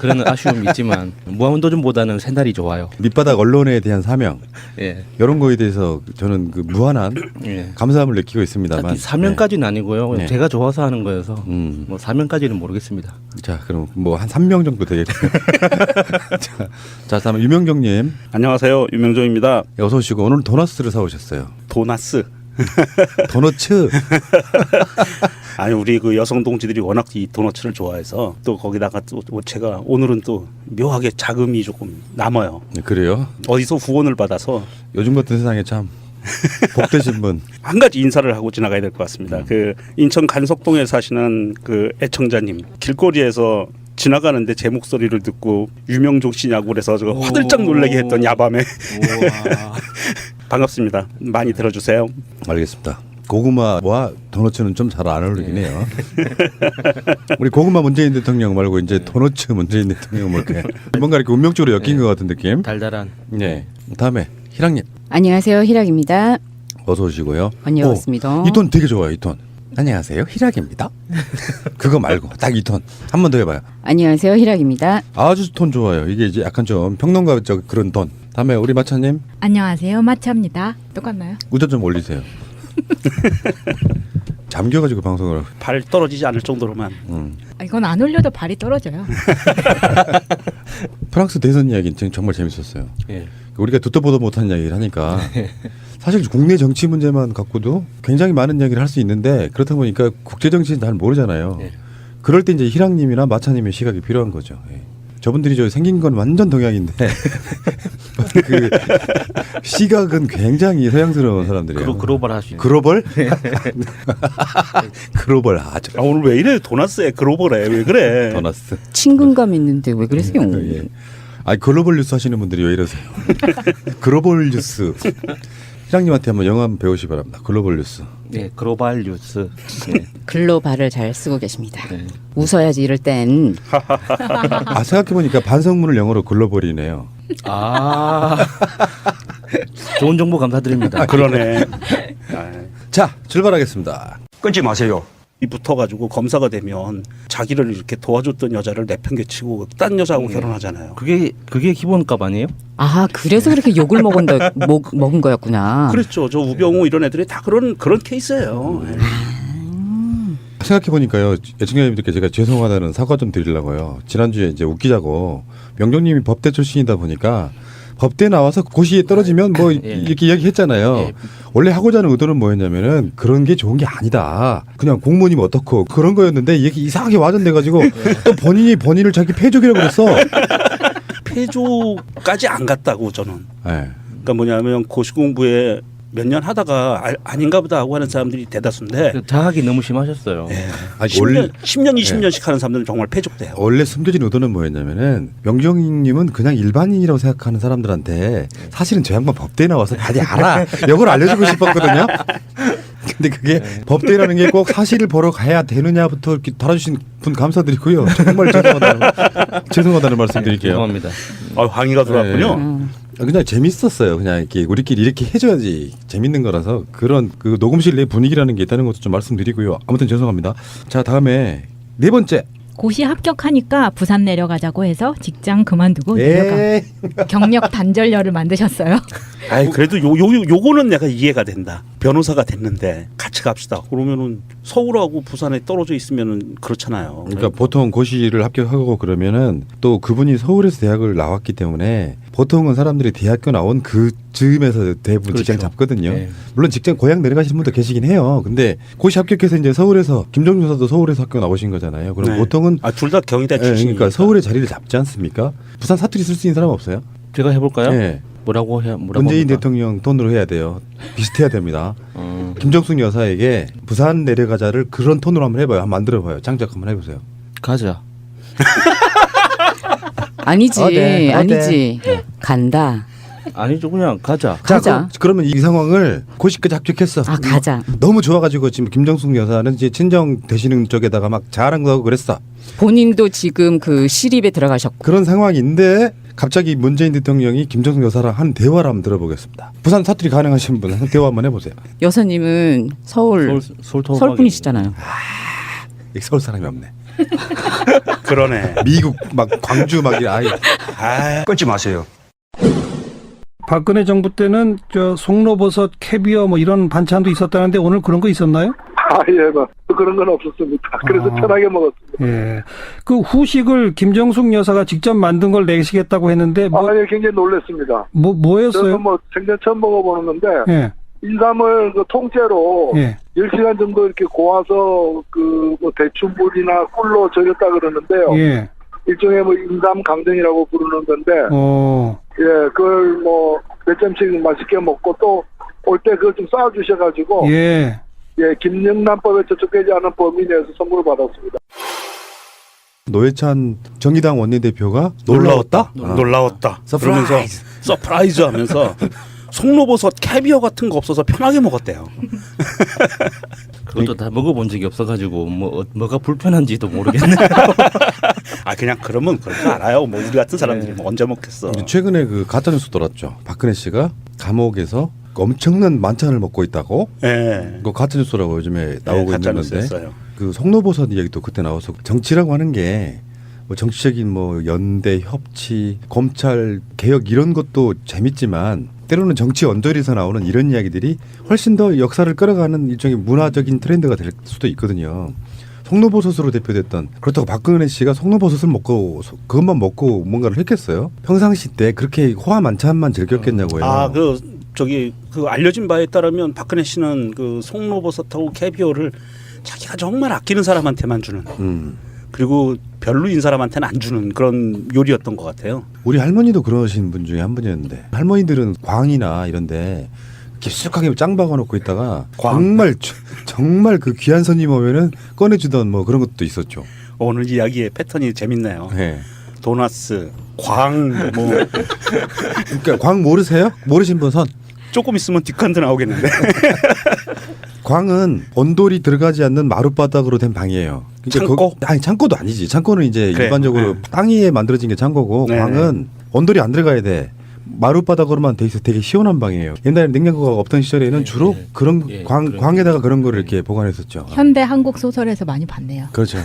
그런 아쉬움이 있지만 무한도전보다는 새날이 좋아요. 밑바닥 언론에 대한 사명 예. 이런 거에 대해서 저는 그 무한한 예. 감사함을 느끼고 있습니다만 딱히 사명까지는 아니고요. 네. 제가 좋아서 하는 거여서 뭐 사명까지는 모르겠습니다. 자, 그럼 뭐 한 3명 정도 되겠고요. 자, 다음에 유명정님. 안녕하세요. 유명정입니다. 어서 오시고 오늘 도너스를 사오셨어요. 도나스. 도너츠. 아니 우리 그 여성 동지들이 워낙 이 도너츠를 좋아해서 또 거기다가 또 제가 오늘은 또 묘하게 자금이 조금 남아요. 네, 그래요? 어디서 후원을 받아서 요즘 같은 세상에 참 복되신 분. 한 가지 인사를 하고 지나가야 될 것 같습니다. 그 인천 간석동에 사시는 그 애청자님 길거리에서 지나가는데 제 목소리를 듣고 유명종 씨냐고 그래서 저 화들짝 놀라게 했던 야밤에 반갑습니다. 많이 들어주세요. 알겠습니다. 고구마와 도너츠는 좀 잘 안 어울리긴 해요. 우리 고구마 문재인 대통령 말고 이제 도너츠 문재인 대통령 뭐 이렇게 뭔가 이렇게 운명적으로 엮인 것 같은 느낌. 달달한. 네. 다음에 희랑님. 안녕하세요. 희락입니다. 어서 오시고요. 안녕하십니다. 이 톤 되게 좋아요. 이 톤. 안녕하세요. 희락입니다. 그거 말고 딱 이 톤. 한 번 더 해봐요. 안녕하세요. 희락입니다. 아주 톤 좋아요. 이게 이제 약간 좀 평론가적 그런 톤. 다음에 우리 마차님. 안녕하세요. 마차입니다. 똑같나요? 우전 좀 올리세요. 잠겨가지고 방송을 하고. 발 떨어지지 않을 정도로만. 이건 안 올려도 발이 떨어져요. 프랑스 대선 이야기는 정말 재밌었어요. 예. 우리가 듣도 보도 못한 이야기를 하니까 사실 국내 정치 문제만 갖고도 굉장히 많은 이야기를 할 수 있는데 그렇다 보니까 국제 정치는 잘 모르잖아요. 예. 그럴 때 이제 희랑님이나 마차님의 시각이 필요한 거죠. 예. 저분들이 저 생긴 건 완전 동양인데 그 시각은 굉장히 서양스러운 사람들이에요. 글로벌 하시. 글로벌? 글로벌 아주. 아, 오늘 왜 이래 도나스에 글로벌해 왜 그래? 도나스. 친근감 있는데 왜 그러세요? 예. 아, 글로벌 뉴스 하시는 분들이 왜 이러세요? 글로벌 뉴스. 희랑님한테 한번 영어 한번 배우시 바랍니다. 글로벌 뉴스. 네, 글로벌 뉴스. 네. 글로발을 잘 쓰고 계십니다. 네. 웃어야지 이럴 땐. 아, 생각해보니까 반성문을 영어로 글로벌이네요. 아, 좋은 정보 감사드립니다. 그러네. 자, 출발하겠습니다. 끊지 마세요. 이 붙어가지고 검사가 되면 자기를 이렇게 도와줬던 여자를 내팽개치고 딴 여자하고 결혼하잖아요. 그게 기본값 아니에요? 아, 그래서 그렇게 욕을 먹은 거였구나. 그렇죠. 저 우병우 이런 애들이 다 그런 케이스예요. 생각해보니까요, 애청자님들께 제가 죄송하다는 사과 좀 드리려고요. 지난주에 이제 웃기자고 명정님이 법대 출신이다 보니까 법대 나와서 고시에 떨어지면 뭐 이렇게 이야기했잖아요. 원래 하고자 하는 의도는 뭐였냐면은 그런 게 좋은 게 아니다. 그냥 공무원이면 어떻고 그런 거였는데 이게 이상하게 와전돼가지고 또 본인을 자기 패족이라고 그랬어. 폐조까지 안 갔다고 저는. 네. 그러니까 뭐냐면 고시 공부에 몇 년 하다가 아닌가 보다 하고 하는 사람들이 대다수인데 자학이 너무 심하셨어요. 아니, 10년, 20년씩 하는 사람들은 정말 폐족돼요. 원래 숨겨진 의도는 뭐였냐면은 명정님은 그냥 일반인이라고 생각하는 사람들한테 사실은 저 양반 법대에 나와서 다들 알아. 이걸 알려주고 싶었거든요. 근데 그게 법대라는 게 꼭 사실을 보러 가야 되느냐부터 이렇게 달아주신 분 감사드리고요. 정말 죄송하다는 말씀드릴게요. 죄송합니다. 항의가 들어왔군요. 그냥 재밌었어요. 그냥 이렇게 우리끼리 이렇게 해줘야지 재밌는 거라서 그런 그 녹음실 내 분위기라는 게 있다는 것도 좀 말씀드리고요. 아무튼 죄송합니다. 자, 다음에 네 번째. 고시 합격하니까 부산 내려가자고 해서 직장 그만두고 내려가 경력 단절녀를 만드셨어요. 아이 그래도 요거는 내가 이해가 된다. 변호사가 됐는데 같이 갑시다. 그러면은 서울하고 부산에 떨어져 있으면은 그렇잖아요. 그러니까 보통 고시를 합격하고 그러면은 또 그분이 서울에서 대학을 나왔기 때문에 보통은 사람들이 대학교 나온 그 즈음에서 대부분 직장 잡거든요. 네. 물론 직장 고향 내려가시는 분도 계시긴 해요. 근데 고시 합격해서 이제 서울에서 김정준 사도 서울에서 학교 나오신 거잖아요. 그럼 보통은 둘 다 경희대 출신이니까. 그러니까 서울에 자리를 잡지 않습니까? 부산 사투리 쓸 수 있는 사람 없어요? 제가 해볼까요? 네. 뭐라고 문재인 합니까? 대통령 톤으로 해야 돼요. 비슷해야 됩니다. 김정숙 여사에게 부산 내려가자를 그런 톤으로 한번 해봐요. 한번 만들어봐요. 장작 한번 해보세요. 가자. 아니지, 어때? 아니지. 간다. 아니죠, 그냥 가자. 가자. 그러면 이 상황을 고시까지 합격했어. 아, 가자. 너무 좋아가지고 지금 김정숙 여사는 이제 친정 되시는 쪽에다가 막 자랑도 하고 그랬어. 본인도 지금 그 시립에 들어가셨고. 그런 상황인데 갑자기 문재인 대통령이 김정숙 여사랑 한 대화를 한번 들어보겠습니다. 부산 사투리 가능하신 분 한 대화 한번 해보세요. 여사님은 서울 분이시잖아요. 서울 사람이 없네. 그러네. 미국 막 광주 막 아이. 끊지 마세요. 박근혜 정부 때는 저 송로버섯, 캐비어 뭐 이런 반찬도 있었다는데 오늘 그런 거 있었나요? 예, 뭐 그런 건 없었습니다. 그래서 편하게 먹었습니다. 예. 그 후식을 김정숙 여사가 직접 만든 걸 내시겠다고 했는데 예, 굉장히 놀랐습니다. 뭐였어요? 저도 뭐 생전 처음 먹어보는 건데 예. 인삼을 그 통째로 예. 10시간 정도 이렇게 고아서 그 뭐 대추물이나 꿀로 절였다 그러는데요. 예. 일종의 뭐 인삼 강정이라고 부르는 건데, 예, 그걸 뭐 몇 점씩 맛있게 먹고 또 올 때 그걸 좀 쌓아주셔가지고, 예. 예, 김영란법에 저촉되지 않은 범위 내에서 선물을 받았습니다. 노회찬 정의당 원내대표가 놀라웠다? 놀라웠다. 서프라이즈. 그러면서 서프라이즈 하면서 송로버섯, 캐비어 같은 거 없어서 편하게 먹었대요. 그것도 다 먹어본 적이 없어가지고 뭐가 불편한지도 모르겠네요. 그냥 그러면 그럴 줄 알아요. 뭐 우리 같은 사람들이 뭐 언제 먹겠어. 최근에 그 가짜뉴스 돌았죠. 박근혜 씨가 감옥에서 엄청난 만찬을 먹고 있다고. 예. 그 가짜뉴스라고 요즘에 나오고 있는 건데. 가짜뉴스였어요. 그 송로버섯 이야기도 그때 나와서 정치라고 하는 게 뭐 정치적인 뭐 연대 협치 검찰 개혁 이런 것도 재밌지만 때로는 정치 언저리에서 나오는 이런 이야기들이 훨씬 더 역사를 끌어가는 일종의 문화적인 트렌드가 될 수도 있거든요. 송로버섯으로 대표됐던 그렇다고 박근혜 씨가 송로버섯을 먹고 그것만 먹고 뭔가를 했겠어요? 평상시 때 그렇게 호화 만찬만 즐겼겠냐고요. 그 알려진 바에 따르면 박근혜 씨는 그 송로버섯하고 캐비어를 자기가 정말 아끼는 사람한테만 주는. 그리고 별로인 사람한테는 안 주는 그런 요리였던 것 같아요. 우리 할머니도 그러신 분 중에 한 분이었는데 할머니들은 광이나 이런데 깊숙하게 짱 박아놓고 있다가 정말 그 귀한 손님 오면은 꺼내주던 뭐 그런 것도 있었죠. 오늘 이야기의 패턴이 재밌네요. 네. 도나스, 광, 뭐 그러니까 광 모르세요? 모르신 분 손. 조금 있으면 뒷칸도 나오겠는데. 광은 온돌이 들어가지 않는 마룻바닥으로 된 방이에요. 그러니까 창고? 아니 창고도 아니지. 창고는 이제 그래. 일반적으로 땅 위에 만들어진 게 창고고 네. 광은 온돌이 안 들어가야 돼. 마룻바닥으로만 돼 있어 되게 시원한 방이에요. 옛날에 냉장고가 없던 시절에는 주로 그런 광에다가 그런 거를 이렇게 보관했었죠. 현대 한국 소설에서 많이 봤네요. 그렇죠.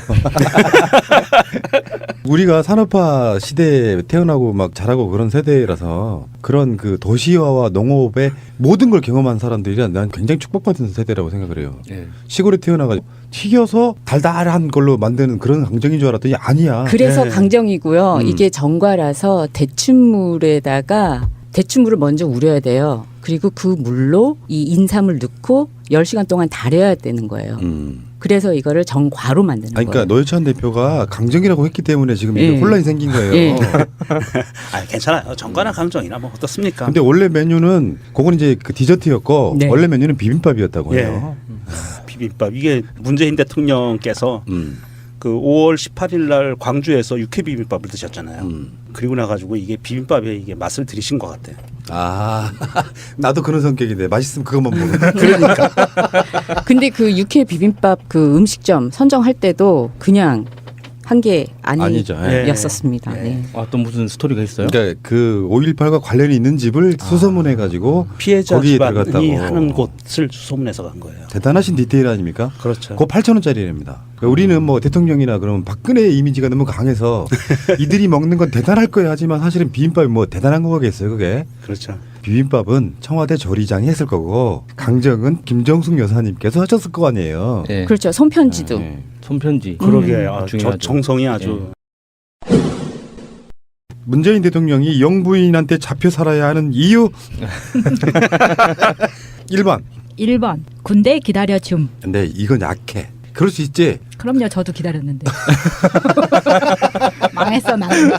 우리가 산업화 시대에 태어나고 막 자라고 그런 세대라서 그런 그 도시화와 농업의 모든 걸 경험한 사람들이라 난 굉장히 축복받은 세대라고 생각을 해요. 예. 시골에 태어나가지고 튀겨서 달달한 걸로 만드는 그런 강정인 줄 알았더니 아니야. 그래서 네. 강정이고요. 이게 전과라서 대추물에다가 대추물을 먼저 우려야 돼요. 그리고 그 물로 이 인삼을 넣고 10시간 동안 달여야 되는 거예요. 그래서 이거를 전과로 만드는 그러니까 거예요. 노회찬 대표가 강정이라고 했기 때문에 지금 이게 예. 혼란이 생긴 거예요. 예. 괜찮아요. 정가나 강정이나 뭐 어떻습니까? 근데 원래 메뉴는 그건 이제 그 디저트였고 네. 원래 메뉴는 비빔밥이었다고 해요. 비빔밥 이게 문재인 대통령께서 그 5월 18일 날 광주에서 육회 비빔밥을 드셨잖아요. 그리고 나가지고 이게 비빔밥에 이게 맛을 들이신 것 같아요. 아, 나도 그런 성격인데 맛있으면 그것만 먹어. 그러니까. 근데 그 육회 비빔밥 그 음식점 선정할 때도 그냥 한 게 아니죠. 아니었었습니다. 네. 또 무슨 스토리가 있어요? 그러니까 그 5.18과 관련이 있는 집을 수소문해 가지고 피해자 거기에 집안이 들어갔다고. 하는 곳을 수소문해서 간 거예요. 대단하신 디테일 아닙니까? 그렇죠. 그거 8,000원짜리랍니다. 그러니까 우리는 뭐 대통령이나 그러면 박근혜의 이미지가 너무 강해서 이들이 먹는 건 대단할 거야 하지만 사실은 비빔밥이 뭐 대단한 거겠어요, 그게. 그렇죠. 비빔밥은 청와대 조리장이 했을 거고 강정은 김정숙 여사님께서 하셨을 거 아니에요. 예. 그렇죠. 손편지도. 네. 손편지. 그러게 중요하죠. 정성이 아주. 문재인 대통령이 영부인한테 잡혀 살아야 하는 이유 1번. 1번 군대 기다려줌. 근데 이건 약해. 그럴 수 있지. 그럼요. 저도 기다렸는데. 망했어 나는.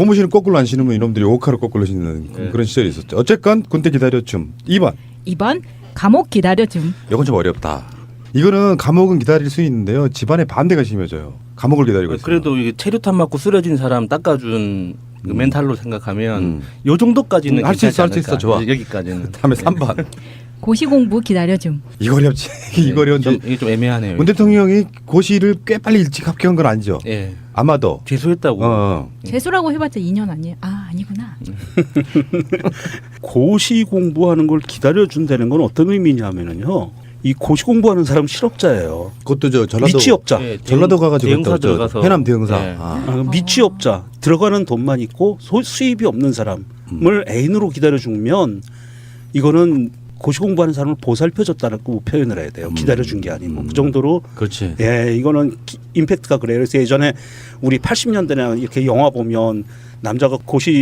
고무신을 거꾸로 안 신으면 이놈들이 오카를 거꾸로 신는 네. 그런 시절이 있었죠. 어쨌건 군대 기다려줌. 2번. 2번 감옥 기다려줌. 이건 좀 어렵다. 이거는 감옥은 기다릴 수 있는데요. 집안의 반대가 심해져요. 감옥을 기다리고 있어요. 그래도 이게 체류탄 맞고 쓰러진 사람 닦아준 그 멘탈로 생각하면 요 정도까지는 할 수 있어, 괜찮지 할 수 있어. 않을까. 좋아. 여기까지는. 다음에 3번. 고시공부 기다려줌. 이거 어렵지. 이거 어려운데. 이게 좀 애매하네요. 문 대통령이 고시를 꽤 빨리 일찍 합격한 건 아니죠. 예. 아마도. 재수했다고. 재수라고 해봤자 2년 아니에요? 아 아니구나. 고시 공부하는 걸 기다려준다는 건 어떤 의미냐면은요. 이 고시 공부하는 사람 실업자예요. 그것도 저 전라도 미취업자. 예, 전라도 가가지고 대형사 저 들어가서. 해남 대형사. 예. 아. 미취업자 들어가는 돈만 있고 수입이 없는 사람을 애인으로 기다려주면 이거는 고시 공부하는 사람을 보살펴줬다고 표현을 해야 돼요. 기다려준 게 아니고 그 정도로. 그렇지. 예, 이거는 임팩트가 그래요. 그래서 예전에 우리 80년대나 이렇게 영화 보면 남자가 고시